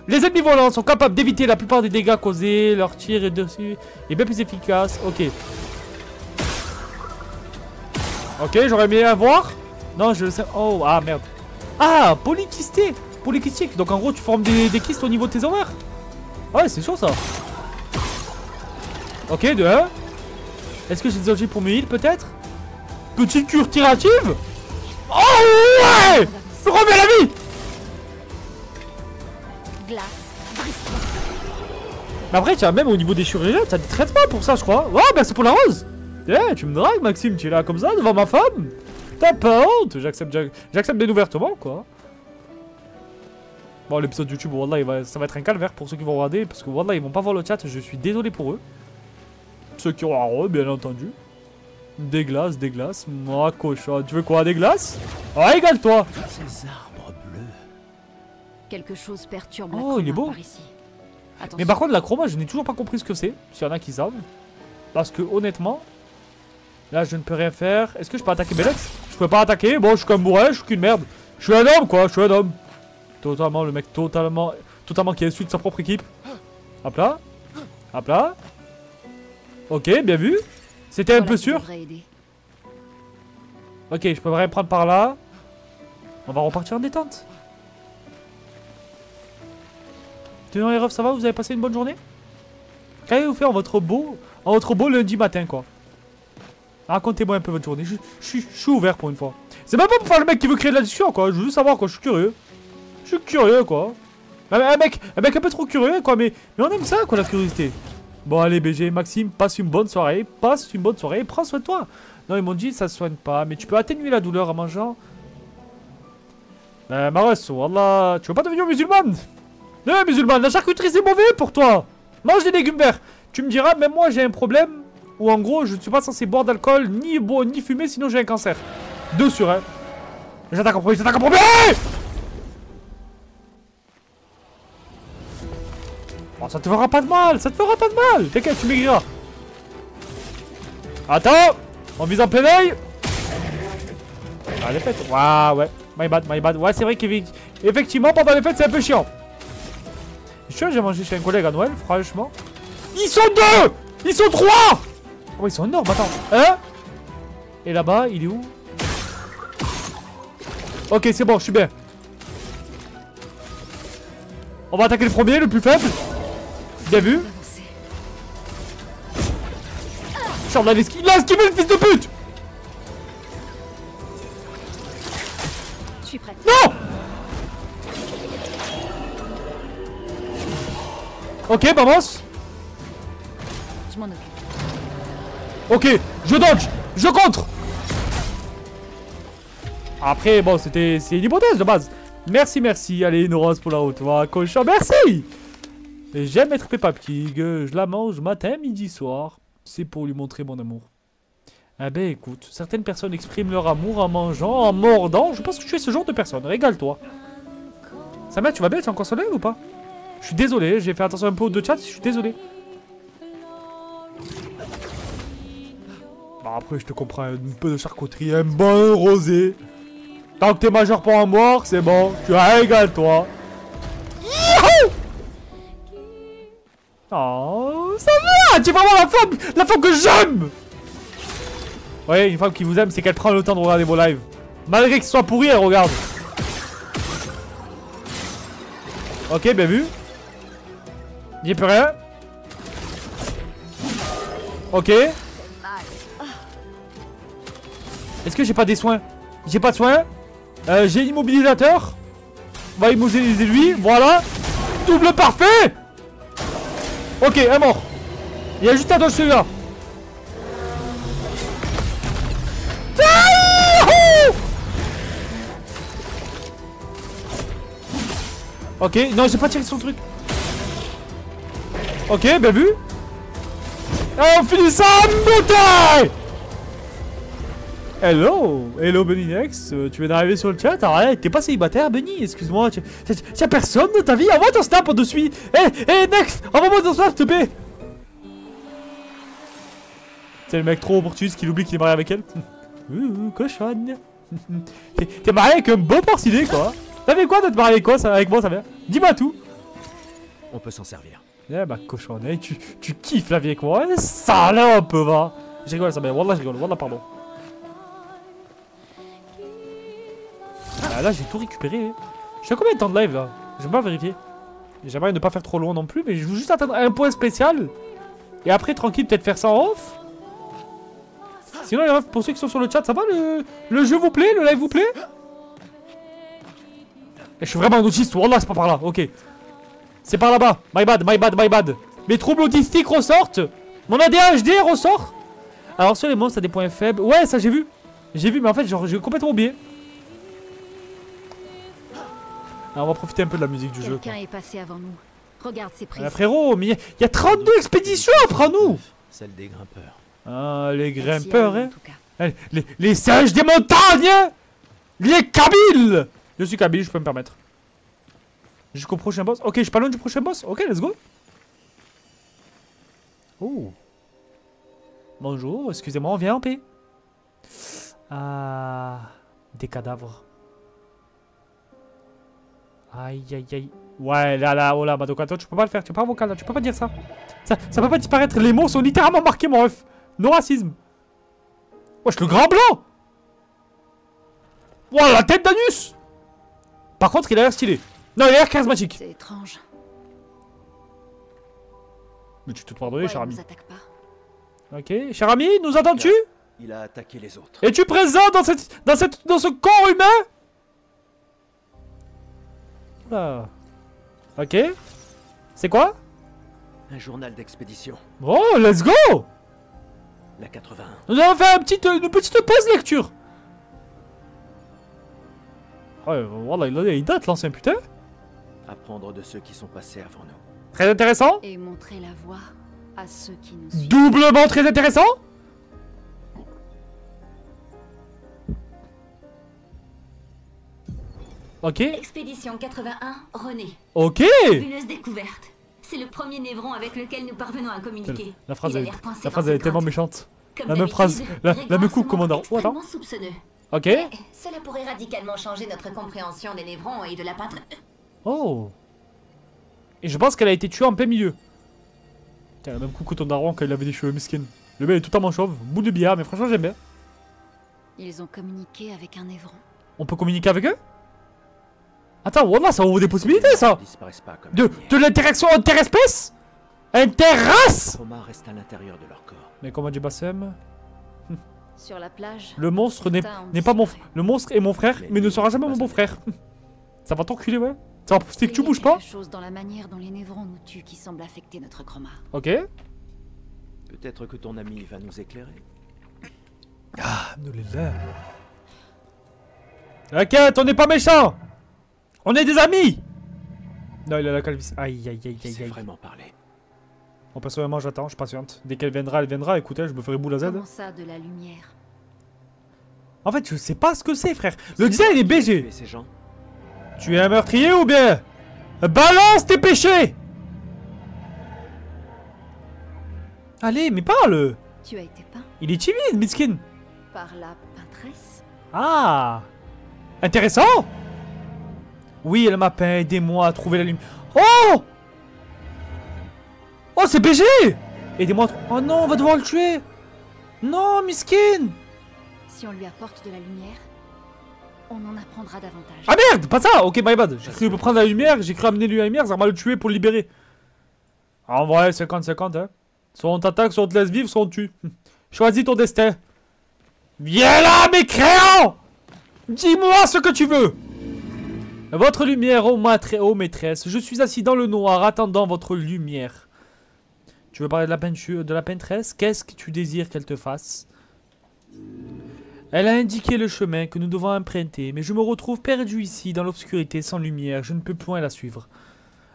Speaker 1: Les ennemis volants sont capables d'éviter la plupart des dégâts causés. Leur tir est dessus est bien plus efficace. Ok. Ok, j'aurais aimé avoir. Non, je le sais. Oh, ah merde. Ah, polykysté. Polykystique. Donc en gros, tu formes des kystes au niveau de tes ovaires. Ah ouais, c'est chaud ça. Ok, de 1. Est-ce que j'ai des objets pour me heal peut-être? Petite cure tirative. Oh ouais. Reviens la vie.
Speaker 2: Glace.
Speaker 1: Mais après, tiens, même au niveau des chirurgiens, t'as des traitements pour ça, je crois. Ouais, merci pour la rose. Eh, tu me dragues, Maxime, tu es là comme ça devant ma femme. T'as pas honte. J'accepte bien ouvertement, quoi. Bon, l'épisode YouTube, Wallah, ça va être un calvaire pour ceux qui vont regarder. Parce que Wallah, ils vont pas voir le chat, je suis désolé pour eux. Ceux qui auront bien entendu. Des glaces. Moi, cochon. Tu veux quoi, des glaces? Oh, égale-toi.
Speaker 3: Ces arbres bleus.
Speaker 2: Quelque chose perturbe
Speaker 1: Oh,
Speaker 2: la
Speaker 1: il est beau.
Speaker 2: par ici. Attention.
Speaker 1: Mais par contre, la chroma, je n'ai toujours pas compris ce que c'est. S'il y en a qui savent. Parce que, honnêtement, là, je ne peux rien faire. Est-ce que je peux attaquer Belex? Je peux pas attaquer. Bon, je suis comme bourrin, je suis qu'une merde. Je suis un homme, quoi. Je suis un homme. Totalement, le mec, totalement qui insulte sa propre équipe. Hop là. Hop là. Ok, bien vu. C'était un peu sûr. Ok, je peux rien prendre par là. On va repartir en détente. Tenons les refs, ça va? Vous avez passé une bonne journée? Qu'avez-vous fait en votre beau lundi matin, quoi? Racontez-moi un peu votre journée. Je suis ouvert pour une fois. C'est même pas pour faire le mec qui veut créer de la discussion, quoi. Je veux juste savoir, quoi. Je suis curieux. Je suis curieux, quoi. Un mec un peu trop curieux, quoi. Mais on aime ça, quoi, la curiosité. Bon, allez, BG, Maxime, passe une bonne soirée. Passe une bonne soirée. Prends soin de toi. Non, ils m'ont dit, ça se soigne pas. Mais tu peux atténuer la douleur en mangeant. Maros, wallah, tu veux pas devenir musulmane? Non, musulmane, la charcuterie, c'est mauvais pour toi. Mange des légumes verts. Tu me diras, même moi, j'ai un problème. Ou en gros, je ne suis pas censé boire d'alcool, ni fumer, sinon j'ai un cancer. 2 sur 1. J'attaque en premier, j'attaque en premier! Oh, ça te fera pas de mal, ça te fera pas de mal. T'inquiète, tu maigriras. Attends, on vise en plein oeil. Ah, les fêtes. Waouh, ouais. My bad. Ouais, c'est vrai qu'effectivement, pendant les fêtes, c'est un peu chiant. Je suis sûr, j'ai mangé chez un collègue à Noël, franchement. Ils sont 2! Ils sont 3! Oh, ils sont énormes, attends. Hein? Et là-bas, il est où? Ok, c'est bon, je suis bien. On va attaquer le premier, le plus faible. Bien vu. Charles, il a esquivé le fils de pute!
Speaker 2: Je suis prête.
Speaker 1: Non! Ok, vamos.
Speaker 2: Je m'en occupe.
Speaker 1: Ok, je dodge, je contre. Après, bon, c'est une hypothèse de base. Merci. Allez, Noros pour la route. Voilà, cochon, merci. Et j'aime être Peppa Pig. Je la mange matin, midi, soir. C'est pour lui montrer mon amour. Ah ben, écoute, certaines personnes expriment leur amour en mangeant, en mordant. Je pense que tu es ce genre de personne. Régale-toi. Samia, tu vas bien? Tu es encore soleil ou pas? Je suis désolé, j'ai fait attention un peu aux deux chats. Je suis désolé. Bah après, je te comprends, un peu de charcuterie, un bon rosé. Tant que t'es majeur pour en boire, c'est bon. Tu régales-toi. Oh, ça va. Tu es vraiment la femme que j'aime. Ouais, une femme qui vous aime, c'est qu'elle prend le temps de regarder vos lives. Malgré que ce soit pourri, elle regarde. Ok, bien vu. Y'a plus rien. Ok. Est-ce que j'ai pas des soins? J'ai pas de soins. J'ai l'immobilisateur. On va immobiliser lui. Voilà. Double parfait. Ok, un mort. Il y a juste un dodge celui-là. Ok, non, j'ai pas tiré son truc. Ok, bien vu. Et on finit ça en beauté. Hello Benny Nex, tu viens d'arriver sur le chat. Arrête, t'es pas célibataire Benny, excuse-moi. T'as personne dans ta vie, envoie ton snap de suite. Eh Nex, envoie-moi ton snap s'il te plaît. C'est le mec trop opportuniste qui oublie qu'il est marié avec elle. Cochonne. T'es marié avec un beau porcinet quoi. T'avais quoi d'être marié avec quoi ça, avec moi ça vient? Dis-moi tout.
Speaker 3: On peut s'en servir.
Speaker 1: Eh bah cochonne, tu kiffes la vie avec moi. Salope va. Je rigole ça, mais wallah je rigole, wallah pardon. Ah, là j'ai tout récupéré. Je suis à combien de temps de live là? J'aime pas vérifier. J'aimerais ne pas faire trop loin non plus, mais je veux juste atteindre un point spécial. Et après tranquille peut-être faire ça en off. Sinon les refs, pour ceux qui sont sur le chat, ça va le jeu vous plaît? Le live vous plaît? Et je suis vraiment un autiste, wallah c'est pas par là, ok. C'est par là-bas, my bad. Mes troubles autistiques ressortent. Mon ADHD ressort. Alors sur les monstres, ça a des points faibles. Ouais, ça j'ai vu. J'ai vu, mais en fait j'ai complètement oublié. Alors, on va profiter un peu de la musique du jeu.
Speaker 2: Quelqu'un est passé avant nous. Regarde ces prises.
Speaker 1: Frérot, mais il y a 32 expéditions après nous.
Speaker 3: Celle des grimpeurs.
Speaker 1: Ah, les grimpeurs, hein. Les singes des montagnes. Les Kabyles. Je suis Kabyle, je peux me permettre. Jusqu'au prochain boss. Ok, je suis pas loin du prochain boss. Ok, let's go. Oh. Bonjour, excusez-moi, on vient en paix. Ah. Des cadavres. Aïe, aïe, aïe. Ouais, là, oh là, Madoka, toi, tu peux pas le faire. Tu peux pas vocal, là. Tu peux pas dire ça. Ça peut pas disparaître. Les mots sont littéralement marqués, mon ref. No racisme. Wesh, le grand blanc. Wow, la tête d'Anus. Par contre, il a l'air stylé. Non, il a l'air charismatique.
Speaker 2: C'est étrange.
Speaker 1: Mais tu te pardonnes, cher
Speaker 2: Il
Speaker 1: ami.
Speaker 2: nous attaque pas.
Speaker 1: Ok, cher ami, nous entends-tu?
Speaker 3: Il a attaqué les autres.
Speaker 1: Es-tu présent dans ce corps humain? Oula. Ok. C'est quoi?
Speaker 3: Un journal d'expédition.
Speaker 1: Oh, let's go!
Speaker 3: La 81.
Speaker 1: Nous avons fait une petite pause lecture. Ouais, voilà, il date l'ancien putain.
Speaker 3: Apprendre de ceux qui sont passés avant nous.
Speaker 1: Très intéressant.
Speaker 2: Et montrer la voie à ceux qui nous suivent.
Speaker 1: Doublement très intéressant. Ok.
Speaker 4: Expédition 81, René.
Speaker 1: Ok.
Speaker 4: Fabuleuse découverte. C'est le premier névron avec lequel nous parvenons à communiquer.
Speaker 1: La phrase,
Speaker 4: Il a
Speaker 1: elle,
Speaker 4: l'air coincé
Speaker 1: la
Speaker 4: dans
Speaker 1: phrase
Speaker 4: ses
Speaker 1: elle est tellement
Speaker 4: grottes.
Speaker 1: méchante.
Speaker 4: Comme
Speaker 1: La même phrase,
Speaker 4: d'habitude,
Speaker 1: la
Speaker 4: Grégoire
Speaker 1: même
Speaker 4: se
Speaker 1: coup,
Speaker 4: montre
Speaker 1: commandant. Oh, attends.
Speaker 4: extrêmement soupçonneux.
Speaker 1: Ok.
Speaker 4: Mais cela pourrait radicalement changer notre compréhension des névrons et de la peintre.
Speaker 1: Oh. Et je pense qu'elle a été tuée en plein milieu. Tiens, le même coup que ton daron quand il avait des cheveux miskin. Le mec est totalement chauve, bout de billard, mais franchement j'aime bien.
Speaker 2: Ils ont communiqué avec un évron.
Speaker 1: On peut communiquer avec eux? Attends, voilà, ça ouvre des possibilités ça.
Speaker 3: Ils disparaissent pas comme
Speaker 1: De l'interaction interespèce? Interrace?
Speaker 3: Les traumas restent à l'intérieur de leur corps.
Speaker 1: Mais comment dit Bassem?
Speaker 2: Sur la plage.
Speaker 1: Le monstre n'est
Speaker 2: certains ont
Speaker 1: pas mon
Speaker 2: disparu.
Speaker 1: Le monstre est mon frère, mais ne sera jamais mon beau-frère. Ça va t'enculer, ouais. Ça va pousser que tu
Speaker 2: Il y a
Speaker 1: bouges pas.
Speaker 2: quelque chose dans la manière dont les névrons nous tuent qui semble affecter notre chroma.
Speaker 1: Ok.
Speaker 3: Peut-être que ton ami va nous éclairer.
Speaker 1: Ah, nous les là. T'inquiète, on n'est pas méchants. On est des amis. Non, il a la calvitie. Aïe, aïe, aïe,
Speaker 3: Il
Speaker 1: aïe,
Speaker 3: sait
Speaker 1: aïe.
Speaker 3: vraiment parler.
Speaker 1: Bon, personnellement, j'attends, je patiente. Dès qu'elle viendra, elle viendra. Écoutez, je me ferai boule à Z.
Speaker 2: Comment ça, de la lumière?
Speaker 1: En fait, je sais pas ce que c'est, frère. Le design est BG.
Speaker 3: Et ces gens,
Speaker 1: Tu es un meurtrier ou bien? Balance tes péchés. Allez, mais parle.
Speaker 2: Tu as été peint
Speaker 1: Il est timide, Miskin.
Speaker 2: par la peintresse?
Speaker 1: Ah, intéressant. Oui, elle m'a peint. Aidez-moi à trouver la lumière. Oh. Oh, c'est BG. Aidez-moi à Oh non, on va devoir le tuer. Non, Miskin.
Speaker 2: Si on lui apporte de la lumière, on en apprendra davantage.
Speaker 1: Ah merde, pas ça. Ok, my bad. J'ai cru prendre la lumière. J'ai cru amener lui la lumière. Ça va le tuer pour le libérer. En vrai, 50-50, hein. Soit on t'attaque, soit on te laisse vivre, soit on te tue. Choisis ton destin. Viens là, mécréant. Dis-moi ce que tu veux. Votre lumière, ô maîtresse. Je suis assis dans le noir, attendant votre lumière. Tu veux parler de la peinture, de la peintresse? Qu'est-ce que tu désires qu'elle te fasse? Elle a indiqué le chemin que nous devons emprunter, mais je me retrouve perdu ici, dans l'obscurité, sans lumière. Je ne peux point la suivre.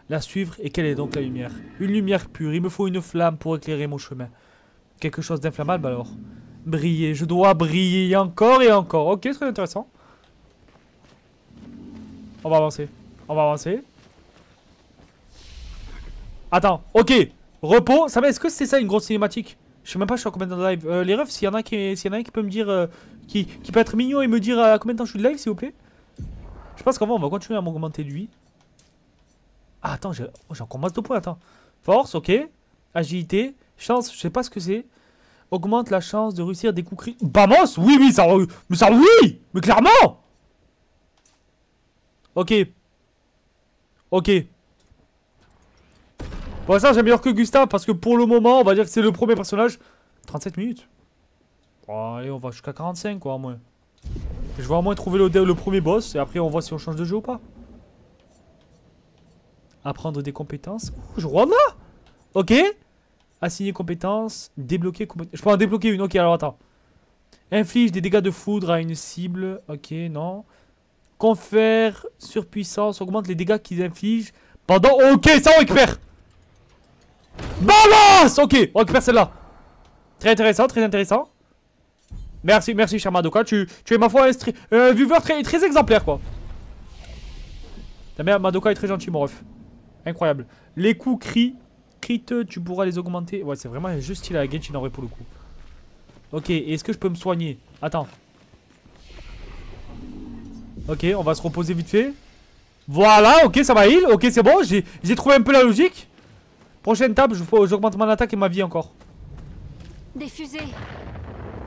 Speaker 1: La suivre, et quelle est donc la lumière? Une lumière pure, il me faut une flamme pour éclairer mon chemin. Quelque chose d'inflammable alors? Briller, je dois briller encore et encore. Ok, très intéressant. On va avancer. On va avancer. Attends, ok. Repos, ça va, est-ce que c'est ça une grosse cinématique? Je sais même pas, je suis à combien de temps de live. Les refs, s'il y en a un qui peut me dire. Qui peut être mignon et me dire à combien de temps je suis de live, s'il vous plaît? Je pense qu'avant, on va continuer à m'augmenter lui. Ah, attends, j'ai encore masse de points, attends. Force, ok. Agilité. Chance, je sais pas ce que c'est. Augmente la chance de réussir des coups critiques. Vamos! Oui, oui, ça. Mais ça, oui! Mais clairement! Ok. Ok. Pour ça, j'aime meilleur que Gustave parce que pour le moment, on va dire que c'est le premier personnage. 37 minutes. Bon, allez, on va jusqu'à 45, quoi, au moins. Je vais au moins trouver le premier boss et après, on voit si on change de jeu ou pas. Apprendre des compétences. Ouh, je rentre là. Ok. Assigner compétences. Débloquer compétences. Je peux en débloquer une. Ok, alors attends. Inflige des dégâts de foudre à une cible. Ok, non. Confère surpuissance. Augmente les dégâts qu'ils infligent pendant... Ok, ça on récupère. Balance. Ok, on récupère celle-là. Très intéressant, très intéressant. Merci, merci, cher Madoka. Tu es ma foi un viewer très exemplaire, quoi. Ta mère, Madoka est très gentil, mon ref. Incroyable. Les coups crit, tu pourras les augmenter. Ouais, c'est vraiment juste stylé à la Genshin en vrai pour le coup. Ok, est-ce que je peux me soigner? Attends. Ok, on va se reposer vite fait. Voilà, ok, ça va heal. Ok, c'est bon, j'ai trouvé un peu la logique. Prochaine table, j'augmente mon attaque et ma vie encore.
Speaker 2: Des fusées.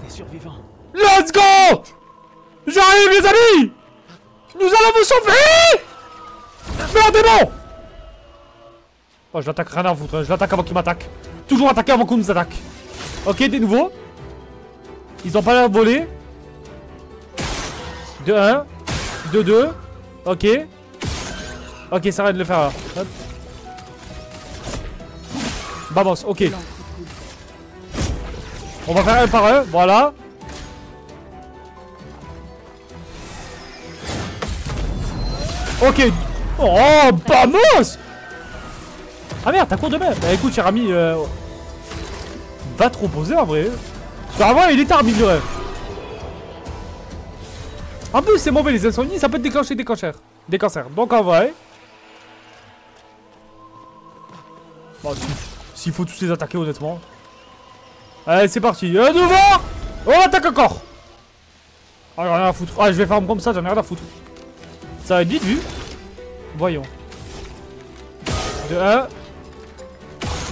Speaker 3: Des survivants.
Speaker 1: Let's go! J'arrive les amis! Nous allons vous sauver! Merde démon! Oh, je l'attaque, rien à foutre, je l'attaque avant qu'il m'attaque. Toujours attaquer avant qu'on nous attaque. Ok, des nouveaux. Ils ont pas l'air volé. De 1. De 2. Ok. Ok, ça arrête de le faire là. Hop. Vamos, ok. On va faire un par un, voilà. Ok. Oh, vamos! Ah merde, t'as cours de main. Bah écoute, cher ami, va te reposer en vrai. Parce qu'avant, il était arbitré. En plus, c'est mauvais les insomnies, ça peut te déclencher des cancers. Donc en vrai. Bon, s'il faut tous les attaquer, honnêtement. Allez, c'est parti. Devant! On attaque encore! Ah, j'en ai rien à foutre. Ah, je vais faire comme ça, j'en ai rien à foutre. Ça va être vite vu. Voyons. De 1.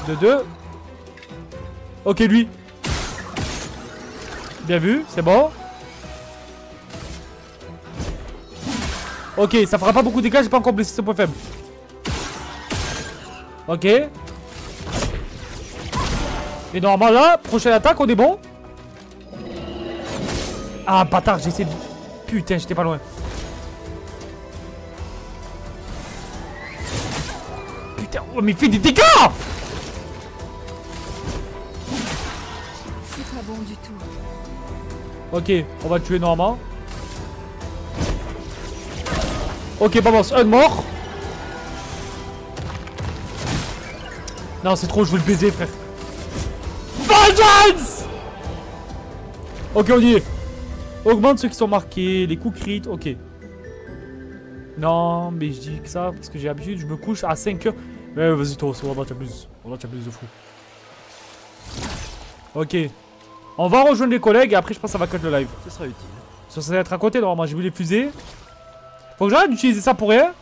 Speaker 1: De 2. Ok, lui. Bien vu, c'est bon. Ok, ça fera pas beaucoup de dégâts, j'ai pas encore blessé ce point faible. Ok. Et normalement là, prochaine attaque, on est bon. Ah bâtard, j'ai essayé de... Putain, j'étais pas loin. Putain, oh mais il fait des dégâts!
Speaker 2: C'est pas bon du tout.
Speaker 1: Ok, on va le tuer normalement. Ok, balance, un de mort. Non, c'est trop, je veux le baiser, frère. Vengeance! Ok, on y est. Augmente ceux qui sont marqués, les coups crit, ok. Non, mais je dis que ça parce que j'ai l'habitude, je me couche à 5 heures. Mais vas-y, toi, c'est vraiment, tu abuses. Vraiment, tu abuses de fou. Ok. On va rejoindre les collègues et après, je pense que ça va cut le live.
Speaker 3: Ce sera utile.
Speaker 1: Ça va être à côté, normalement, j'ai vu les fusées. Faut que j'arrête d'utiliser ça pour rien.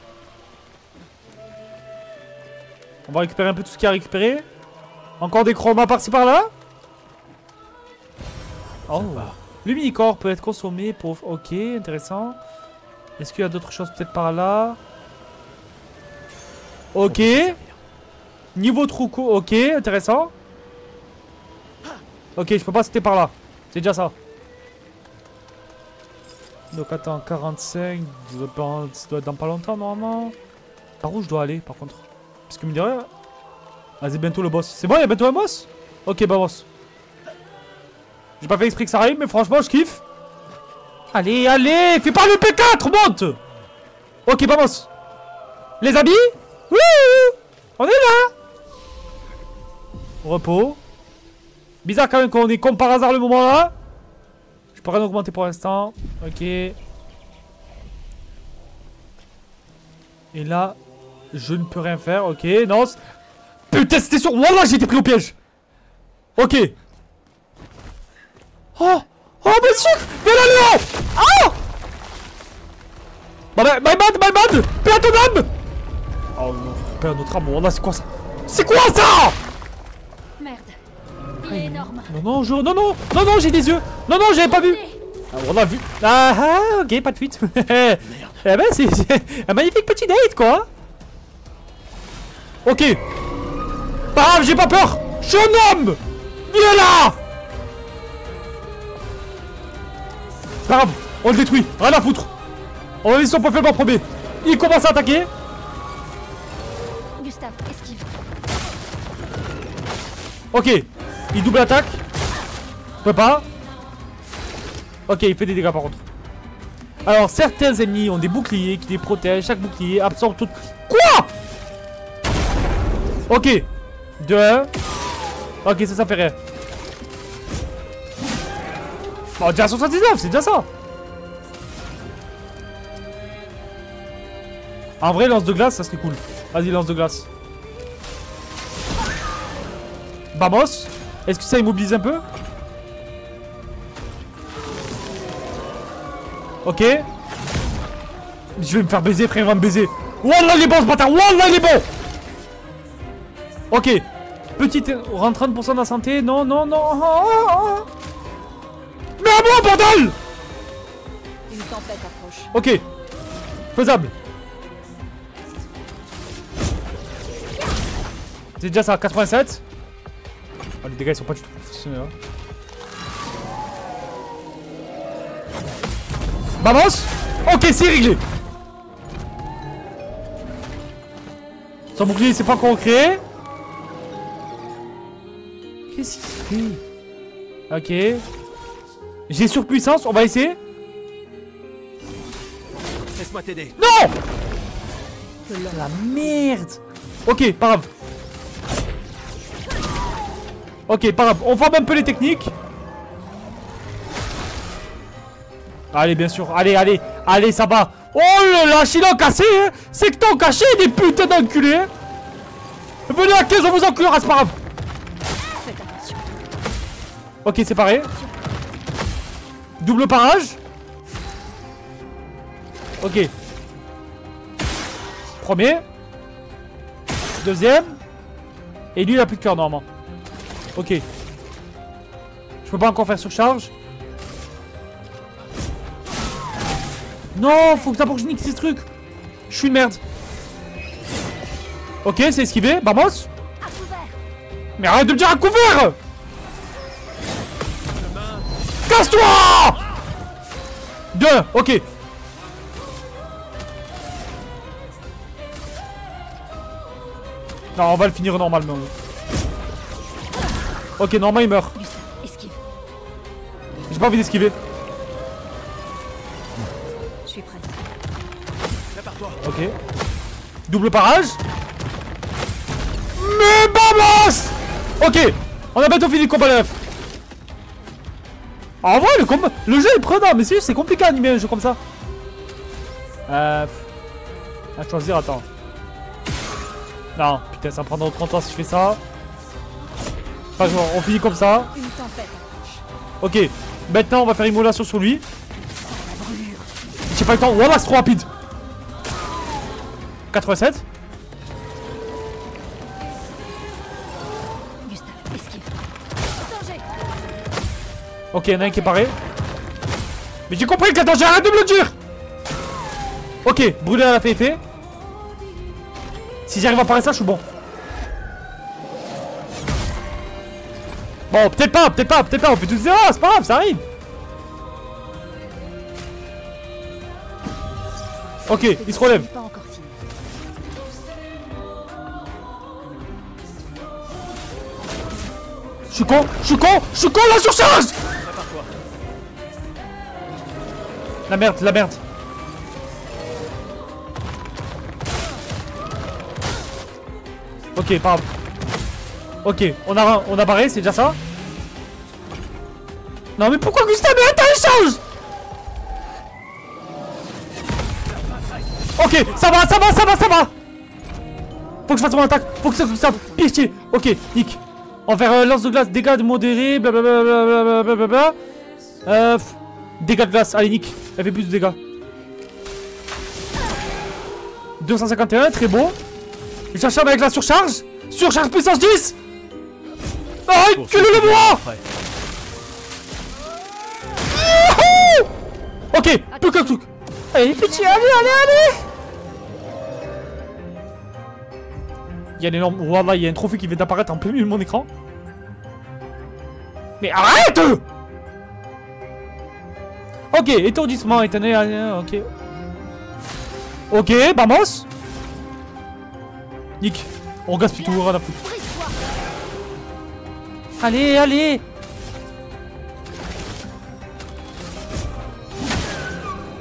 Speaker 1: On va récupérer un peu tout ce qu'il y a à récupérer. Encore des chromas par-ci par-là. Oh. Le mini-corps peut être consommé pour... Ok, intéressant. Est-ce qu'il y a d'autres choses peut-être par là? Ok. Niveau troucou, ok, intéressant. Ok, je peux pas sauter par là. C'est déjà ça. Donc attends, 45, ça doit être dans pas longtemps normalement. Par où je dois aller par contre? Parce que me dirait... Vas-y, bientôt le boss. C'est bon, il y a bientôt un boss? Ok, bah boss. J'ai pas fait exprès que ça arrive, mais franchement, je kiffe. Allez, allez, fais pas le P4, monte. Ok, bah boss. Les habits? Wouh! On est là. Repos. Bizarre quand même qu'on est comme par hasard le moment là. Je peux rien augmenter pour l'instant. Ok. Et là, je ne peux rien faire. Ok, non. Putain, c'était sûr. Wallah, j'ai été pris au piège. Ok. Oh! Oh, monsieur! Mais là, Léon! Oh! Bah, my bad! Paix à ton âme! Oh non, paix à notre âme. Wallah, c'est quoi ça? C'est quoi ça?
Speaker 2: Merde. Il est énorme.
Speaker 1: Non, j'ai des yeux. Non, j'avais pas vu. Ah, on a vu. Ah, ok, pas de fuite. Eh ben, c'est un magnifique petit date, quoi. Ok. Pas grave, j'ai pas peur. Je suis un homme. Viens là. Pas grave, on le détruit. Rien à foutre. On va laisser son point faible en premier. Il commence à attaquer.
Speaker 2: Gustave, esquive.
Speaker 1: Ok. Il double attaque. Je peux pas. Ok, il fait des dégâts par contre. Alors, certains ennemis ont des boucliers qui les protègent. Chaque bouclier absorbe tout... Quoi? Ok. 2. Ok, ça fait rien. Bon, déjà 79, c'est déjà ça. En vrai, lance de glace, ça serait cool. Vas-y, lance de glace. Vamos. Est-ce que ça immobilise un peu? Ok. Je vais me faire baiser, frère, il va me baiser. Wallah, il est bon ce bâtard. Wallah, il est bon. Ok. Petite... Rentre 30% de la santé. Non, non, non. Mais à moi, bordel.
Speaker 2: Une tempête approche.
Speaker 1: Ok. Faisable. C'est déjà ça, 87. Oh, les dégâts ils sont pas du tout professionnels. Hein. Vamos. Ok, c'est réglé. Son bouclier c'est pas encore créé. Qu'est-ce qu'il fait? Ok. J'ai surpuissance, on va essayer.
Speaker 3: Laisse-moi t'aider.
Speaker 1: Non. La merde. Ok, pas grave. Ok, pas grave. On forme un peu les techniques. Allez, bien sûr. Allez, allez. Allez, ça va. Oh là là, Chilon cassé, hein. C'est que t'en caché des putains d'enculés. Hein. Venez à 15, on vous enculera, c'est pas grave.
Speaker 2: Faites attention.
Speaker 1: Ok, c'est pareil. Double parage. Ok. Premier. Deuxième. Et lui, il a plus de cœur, normalement. Ok. Je peux pas encore faire surcharge. Non, faut que ça pour que je nique ces trucs. Je suis une merde. Ok, c'est esquivé. Vamos.
Speaker 2: À couvert.
Speaker 1: Mais arrête de me dire à couvert. Casse-toi. 2, ok. Non, on va le finir normalement. Ok, normalement il meurt.
Speaker 2: Gustave, esquive.
Speaker 1: J'ai pas envie d'esquiver.
Speaker 2: Je suis prête.
Speaker 3: Prépare-toi.
Speaker 1: Ok. Double parage. Mais vamos. Ok. On a bientôt fini le combat, les refs. En vrai, le jeu est prenant, mais c'est compliqué à animer un jeu comme ça. À choisir, attends. Non, putain, ça me prendra trop de temps si je fais ça. Enfin, on finit comme ça.
Speaker 2: Une tempête approche.
Speaker 1: Ok. Maintenant, on va faire immolation sur lui.
Speaker 2: La brûlure.
Speaker 1: J'ai pas le temps. Voilà, c'est trop rapide. 87.
Speaker 2: Gustave, esquive. Danger.
Speaker 1: Ok, il y en a un qui est paré. Mais j'ai compris que attends, j'arrête de me le dire. Ok, brûler à la fait effet. Si j'arrive à parer ça, je suis bon. Bon, peut-être pas, on fait tout zéro, c'est pas grave, ça arrive. Ok, il se relève.
Speaker 2: Pas encore fini.
Speaker 1: Je suis con, la surcharge.
Speaker 3: Prépare-toi.
Speaker 1: La merde. Ok, pas grave. Ok, on a barré, c'est déjà ça. Non mais pourquoi Gustave, mais attends, il change. Ok, ça va. Faut que je fasse mon attaque, faut que ça pitié. Ok, nick. On va faire lance de glace, dégâts de modéré, blablabla. Dégâts de glace, allez nick, elle fait plus de dégâts. 251, très beau. Je cherche avec la surcharge. Surcharge puissance 10. Arrête, le moi. Ok, plus que truc. Allez, pitié, allez. Il y a l'énorme... Voilà, il y a un trophée qui vient d'apparaître en plein milieu de mon écran. Mais arrête. Ok, étourdissement, étonné, ok. Ok, vamos. Nick, on gaspille tout, rien à foutre. Allez.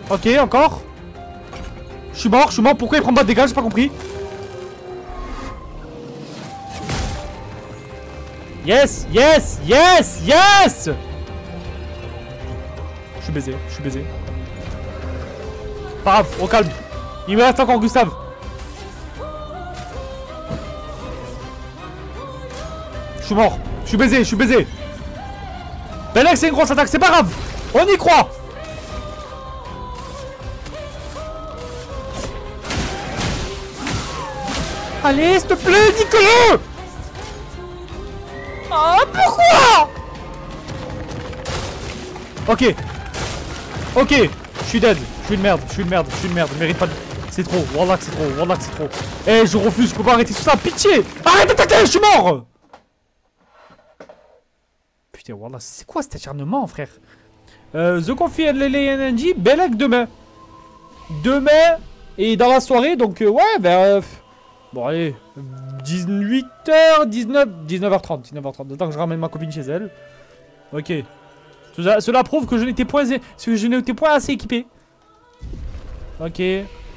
Speaker 1: Ok, encore. Je suis mort, pourquoi il prend pas de dégâts, j'ai pas compris. Yes. Je suis baisé. Pas grave, au calme. Il me reste encore Gustave. Je suis mort. Je suis baisé. Belek, c'est une grosse attaque, c'est pas grave. On y croit. Allez, s'il te plaît, nique-le. Ah, pourquoi? Ok. Ok. Je suis dead. Je suis une merde. Je suis une merde. Je suis une merde. Je mérite pas de... C'est trop. Wallah que c'est trop. Wallah que c'est trop. Eh, je refuse. Je peux pas arrêter tout ça. Pitié. Arrête d'attaquer. Je suis mort. Putain, Wallah. C'est quoi cet acharnement, frère? The Coffee and Lele NNG. Belek demain. Demain. Et dans la soirée. Donc, ouais, ben... bon, allez. 18h, 19h30. 19h30. Le temps que je ramène ma copine chez elle. Ok. Cela prouve que je n'étais point assez équipé. Ok.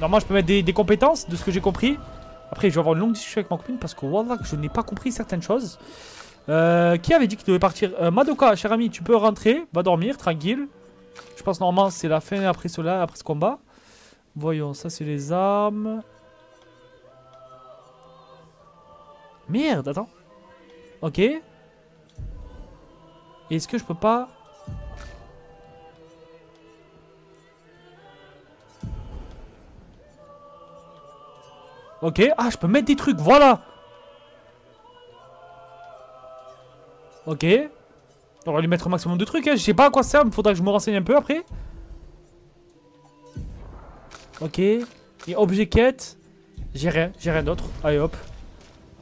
Speaker 1: Normalement, je peux mettre des compétences de ce que j'ai compris. Après, je vais avoir une longue discussion avec ma copine parce que voilà, je n'ai pas compris certaines choses. Qui avait dit qu'il devait partir? Madoka, cher ami, tu peux rentrer. Va dormir, tranquille. Je pense normalement c'est la fin après cela, après ce combat. Voyons, ça c'est les armes. Merde, attends. Ok. Est-ce que je peux pas... Ok, ah, je peux mettre des trucs, voilà. Ok. On va lui mettre un maximum de trucs, hein. Je sais pas à quoi ça sert, il faudra que je me renseigne un peu après. Ok. Et objet quête. J'ai rien d'autre. Allez hop.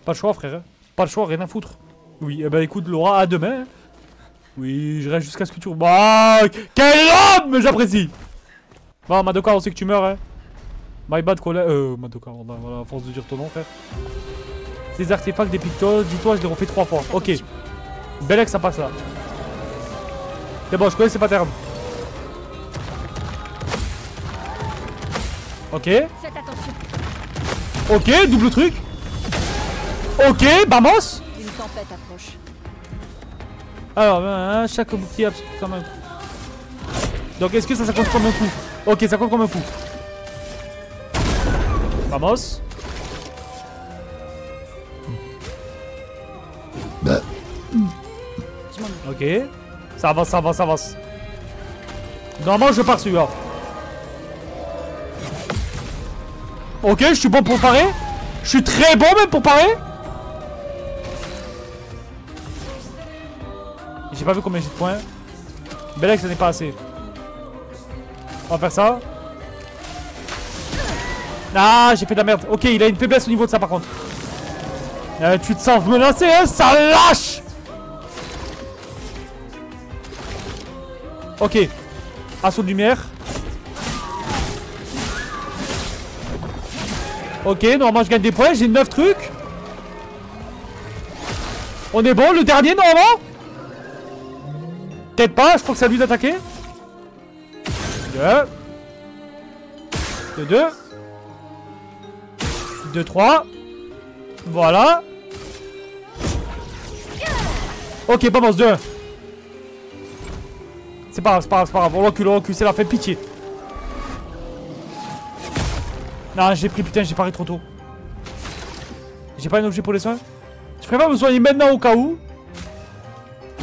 Speaker 1: Pas le choix, frère. Pas le choix, rien à foutre. Oui, eh ben écoute, Laura, à demain. Oui, je reste jusqu'à ce que tu... Bah, quel homme, j'apprécie. Bon, Madoka, on sait que tu meurs, hein. My bad collègue. Madoka, voilà, à force de dire ton nom, frère. Des artefacts, des pictos, dis-toi, je les refais 3 fois. Ok. Belek, ça passe là. C'est bon, je connais ces patterns. Ok.
Speaker 2: Faites attention.
Speaker 1: Ok, double truc. Ok, Vamos.
Speaker 2: Une tempête approche.
Speaker 1: Alors, chaque bouclier quand même. Donc, est-ce que ça compte comme un coup? Ok, ça compte comme un coup. Vamos. Ok. Ça avance, ça avance, ça avance. Normalement, je pars celui-là. Ok, je suis bon pour parer. Je suis très bon même pour parer. J'ai pas vu combien j'ai de points. Belek, ça n'est pas assez. On va faire ça. Ah, j'ai fait de la merde. Ok, il a une faiblesse au niveau de ça par contre. Tu te sens menacé, hein, ça lâche. Ok. Assaut de lumière. Ok, normalement je gagne des points, j'ai 9 trucs. On est bon, le dernier normalement. Peut-être pas, je crois que c'est à lui d'attaquer. 2. 2. 2, 3. Voilà. Ok, Vamos, 2. C'est pas grave, c'est pas grave, c'est pas grave. On recule, c'est la fin, pitié. Non, j'ai pris, putain, j'ai paré trop tôt. J'ai pas un objet pour les soins. Je préfère me soigner maintenant au cas où.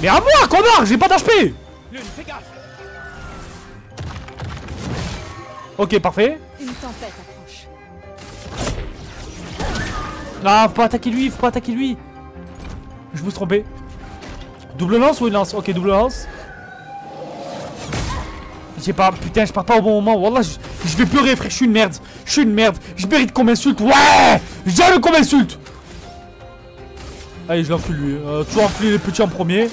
Speaker 1: Mais à moi, connard, j'ai pas d'HP. Ok, parfait.
Speaker 2: Une tempête approche.
Speaker 1: Non, faut pas attaquer lui, faut pas attaquer lui. Je me suis trompé. Double lance ou une lance? Ok, double lance. J'ai pas... Putain, je pars pas au bon moment. Wallah, je vais pleurer, frère. Je suis une merde. Je suis une merde. Je mérite qu'on m'insulte. Ouais! J'aime qu'on m'insulte. Allez, je l'enfile lui. Toujours enfiler les petits en premier.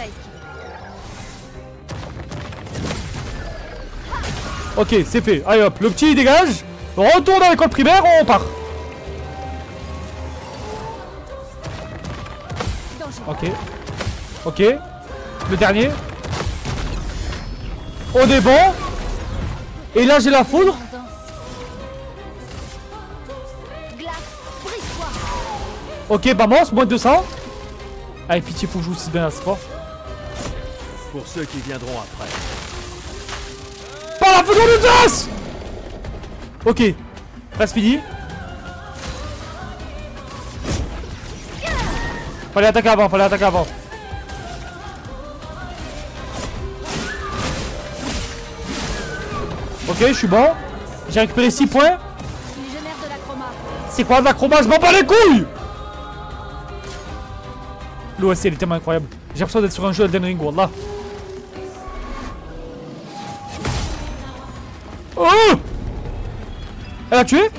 Speaker 1: Ok, c'est fait. Allez hop, le petit il dégage. On retourne à l'école primaire, on part. Ok. Ok. Le dernier. On est bon. Et là j'ai la foudre. Ok, Vamos, moins de 200. Allez, pitié, faut que je joue aussi bien à ce sport.
Speaker 3: Pour ceux qui viendront après.
Speaker 1: Par la foudre de Zeus. Ok. Phase fini. Fallait attaquer avant, fallait attaquer avant. Ok, je suis bon. J'ai récupéré 6 points.
Speaker 2: Légionnaire de la chroma.
Speaker 1: C'est quoi de l'acrobat? Je m'en bats les couilles. L'OSC elle est tellement incroyable. J'ai l'impression d'être sur un jeu Elden Ring, wallah. Oh! Elle a tué?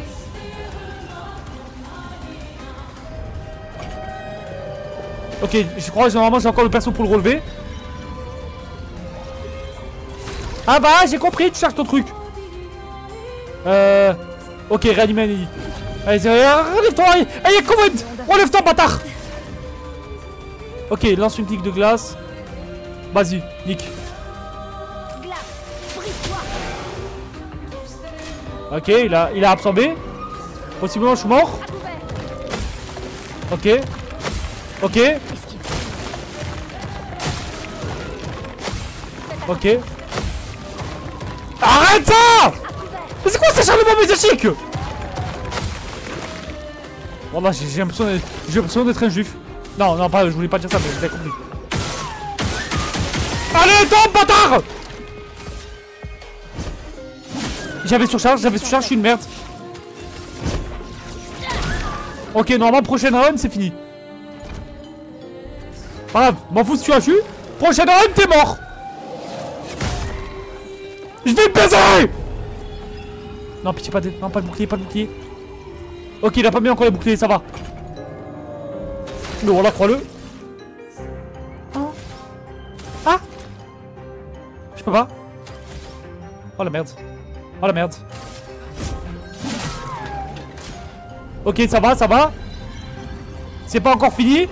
Speaker 1: Ok, je crois que normalement j'ai encore le perso pour le relever. Ah bah j'ai compris, tu cherches ton truc. Ok, réanime Annie. Allez, relève-toi, allez, commode. Relève-toi, bâtard. Ok, lance une tique de glace. Vas-y, nique. Ok, il a absorbé. Possiblement je suis mort. Ok. Ok. Ok. Arrête ça! Mais c'est quoi cet acharnement médiatique? Voilà, j'ai l'impression d'être un juif. Non, non, pas, je voulais pas dire ça, mais j'ai compris. Allez, tombe, bâtard! J'avais surcharge, je suis une merde. Ok, normalement, prochaine run, c'est fini. Pas grave, m'en fous si tu as su. Prochaine run, t'es mort. Je vais te baiser. Non, pitié, non, pas de bouclier, pas de bouclier. Ok, il a pas mis encore les boucliers, ça va. Mais voilà, crois-le. Oh. Ah. Je peux pas. Oh la merde. Oh la merde. Ok, ça va, ça va. C'est pas encore fini.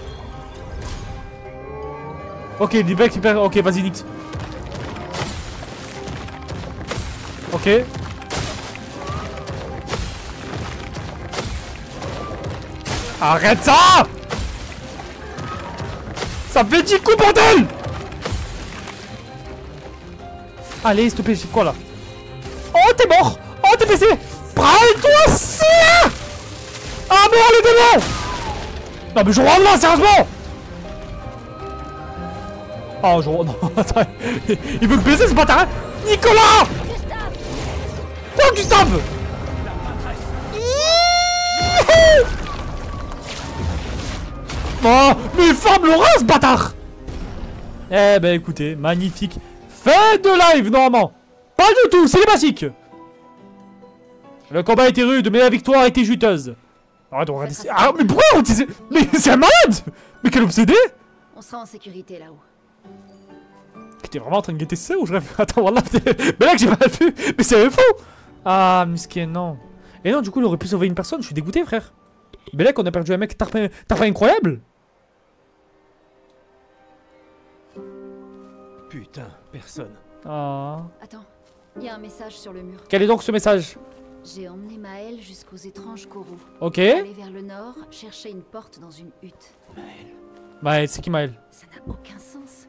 Speaker 1: Ok, du bec super. Ok, vas-y, Nix. Ok. Arrête ça! Ça fait 10 coups, bordel! Allez, s'il te plaît, j'ai quoi là? Oh, t'es mort! Oh, t'es blessé! Prends-toi ça! Ah, mort, les démons! Non, mais je rentre là, sérieusement! Oh, je rentre. Non, attends. Il veut me baiser, ce bâtard! Nicolas! Quoi, Gustave? Oh, mais ferme le ras, bâtard! Eh ben écoutez, magnifique. Fin de live, normalement. Pas du tout, c'est les basiques. Le combat a été rude, mais la victoire a été juteuse. Arrête, on va laisser... Ah, mais pourquoi on disait... Mais c'est un malade! Mais quel obsédé!
Speaker 2: On sera en sécurité là-haut.
Speaker 1: T'es vraiment en train de guetter ça ou je rêve? Attends, voilà. Mais là que j'ai mal vu. Mais c'est faux! Ah, miskin, non. Et non, du coup, il aurait pu sauver une personne. Je suis dégoûté, frère. Mais là qu'on a perdu un mec tarpin incroyable.
Speaker 3: Putain, personne.
Speaker 1: Ah.
Speaker 2: Attends, il y a un message sur le mur.
Speaker 1: Quel est donc ce message?
Speaker 2: J'ai emmené Maël jusqu'aux étranges coraux.
Speaker 1: Ok.
Speaker 2: Aller vers le nord, chercher une porte dans une hutte.
Speaker 3: Maël.
Speaker 1: Maël, c'est qui Maël?
Speaker 2: Ça n'a aucun sens.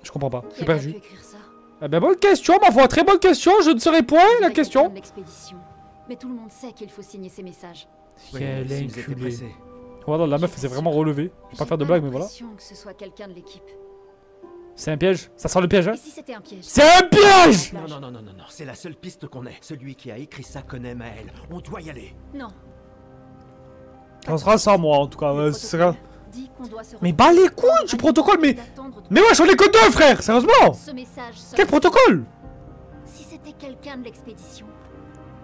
Speaker 1: Je comprends pas, je suis
Speaker 2: Qui a
Speaker 1: perdu.
Speaker 2: pu écrire ça?
Speaker 1: Eh ben bonne question, ma foi, très bonne question, je ne saurais point la
Speaker 2: Quelqu'un
Speaker 1: question.
Speaker 2: de l'expédition. Mais tout le monde sait qu'il faut signer ces messages.
Speaker 1: Quel
Speaker 3: s'ils étaient
Speaker 1: inculé.
Speaker 3: pressés.
Speaker 1: Voilà, la meuf elle s'est vraiment relevée. Je vais pas faire de blague, mais voilà.
Speaker 2: J'ai l'impression que ce soit quelqu'un de l'équipe.
Speaker 1: C'est un piège, ça sent le piège, hein?
Speaker 2: Et si c'était un piège?
Speaker 1: C'est un piège!
Speaker 3: Non, non, non, non, non, non, c'est la seule piste qu'on ait. Celui qui a écrit ça connaît Maël. On doit y aller.
Speaker 2: Non.
Speaker 1: Ça sera sans moi en tout cas,
Speaker 2: Le
Speaker 1: ce sera...
Speaker 2: protocole dit qu'on doit se
Speaker 1: Mais bas les couilles du protocole, mais...
Speaker 2: d'attendre de-
Speaker 1: Mais wesh, on est que deux, frère, sérieusement!
Speaker 2: Ce message serait-
Speaker 1: Quel protocole?
Speaker 2: Si c'était quelqu'un de l'expédition,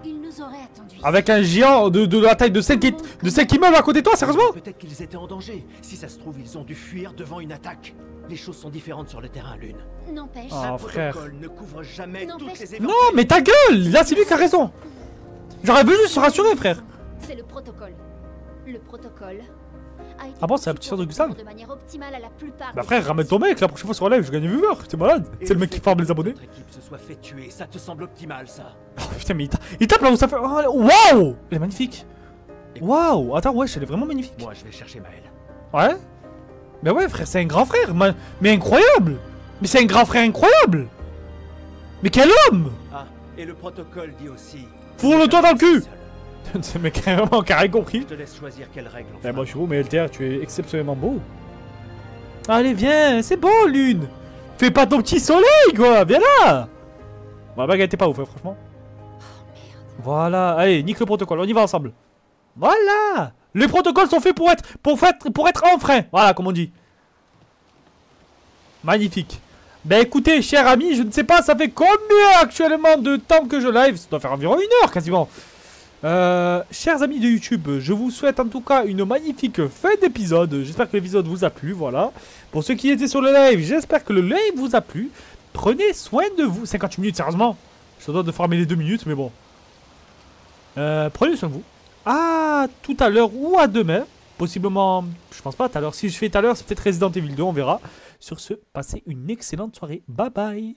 Speaker 2: il nous aurait attendu.
Speaker 1: Avec un géant de la taille de 5 immeubles à côté de toi, sérieusement?
Speaker 3: Peut-être qu'ils étaient en danger. Si ça se trouve, ils ont dû fuir devant une attaque. Les choses sont différentes sur le terrain, Lune.
Speaker 2: N'empêche.
Speaker 1: Ah,
Speaker 3: Un
Speaker 1: frère.
Speaker 3: protocole ne couvre jamais
Speaker 2: N'empêche-
Speaker 3: toutes les
Speaker 1: Non,
Speaker 3: éventualités.
Speaker 1: mais ta gueule! Là, c'est lui qui a raison. J'aurais voulu se rassurer, frère.
Speaker 2: C'est le protocole. Le protocole. A été
Speaker 1: Ah bon, c'est la
Speaker 2: conçu
Speaker 1: petite sœur
Speaker 2: pour
Speaker 1: de Gustave?
Speaker 2: répondre de manière optimale à la plupart
Speaker 1: Bah
Speaker 2: des
Speaker 1: frère, ramène ton
Speaker 2: situations.
Speaker 1: mec, la prochaine fois sur live, je gagne viewer, t'es malade.
Speaker 3: Et
Speaker 1: C'est le mec qui
Speaker 3: fait
Speaker 1: farme
Speaker 3: que
Speaker 1: les abonnés.
Speaker 3: Notre équipe se soit fait tuer, ça te semble optimal, ça?
Speaker 1: Oh, putain, mais il tape là où ça fait... Oh, waouh! Elle est magnifique. Waouh! Attends, wesh, elle est vraiment magnifique.
Speaker 3: Moi, je vais chercher Maël.
Speaker 1: Ouais? Mais ouais, frère, c'est un grand frère, mais incroyable! Mais c'est un grand frère incroyable! Mais quel homme!
Speaker 3: Ah, et le protocole dit aussi...
Speaker 1: Fourre-le-toi dans le cul!
Speaker 3: Seul.
Speaker 1: Ce mec a vraiment carré compris.
Speaker 3: Je te laisse choisir quelle règle on
Speaker 1: Eh, moi
Speaker 3: fera.
Speaker 1: je suis beau, mais LTR, tu es exceptionnellement beau. Allez, viens, c'est bon, Lune! Fais pas ton petit soleil, quoi! Viens là! Bon, la bague elle était pas ouf, hein, franchement. Voilà, allez, nique le protocole, on y va ensemble. Voilà! Les protocoles sont faits pour être enfreint. Voilà, comme on dit. Magnifique. Ben écoutez, chers amis, je ne sais pas, ça fait combien actuellement de temps que je live? Ça doit faire environ 1 heure quasiment. Chers amis de YouTube, je vous souhaite en tout cas une magnifique fin d'épisode. J'espère que l'épisode vous a plu, voilà. Pour ceux qui étaient sur le live, j'espère que le live vous a plu. Prenez soin de vous. 58 minutes, sérieusement. Je dois de farmer les 2 minutes, mais bon. Prenez soin de vous. À tout à l'heure ou à demain. Possiblement, je pense pas tout à l'heure. Si je fais tout à l'heure, c'est peut-être Resident Evil 2, on verra. Sur ce, passez une excellente soirée. Bye bye.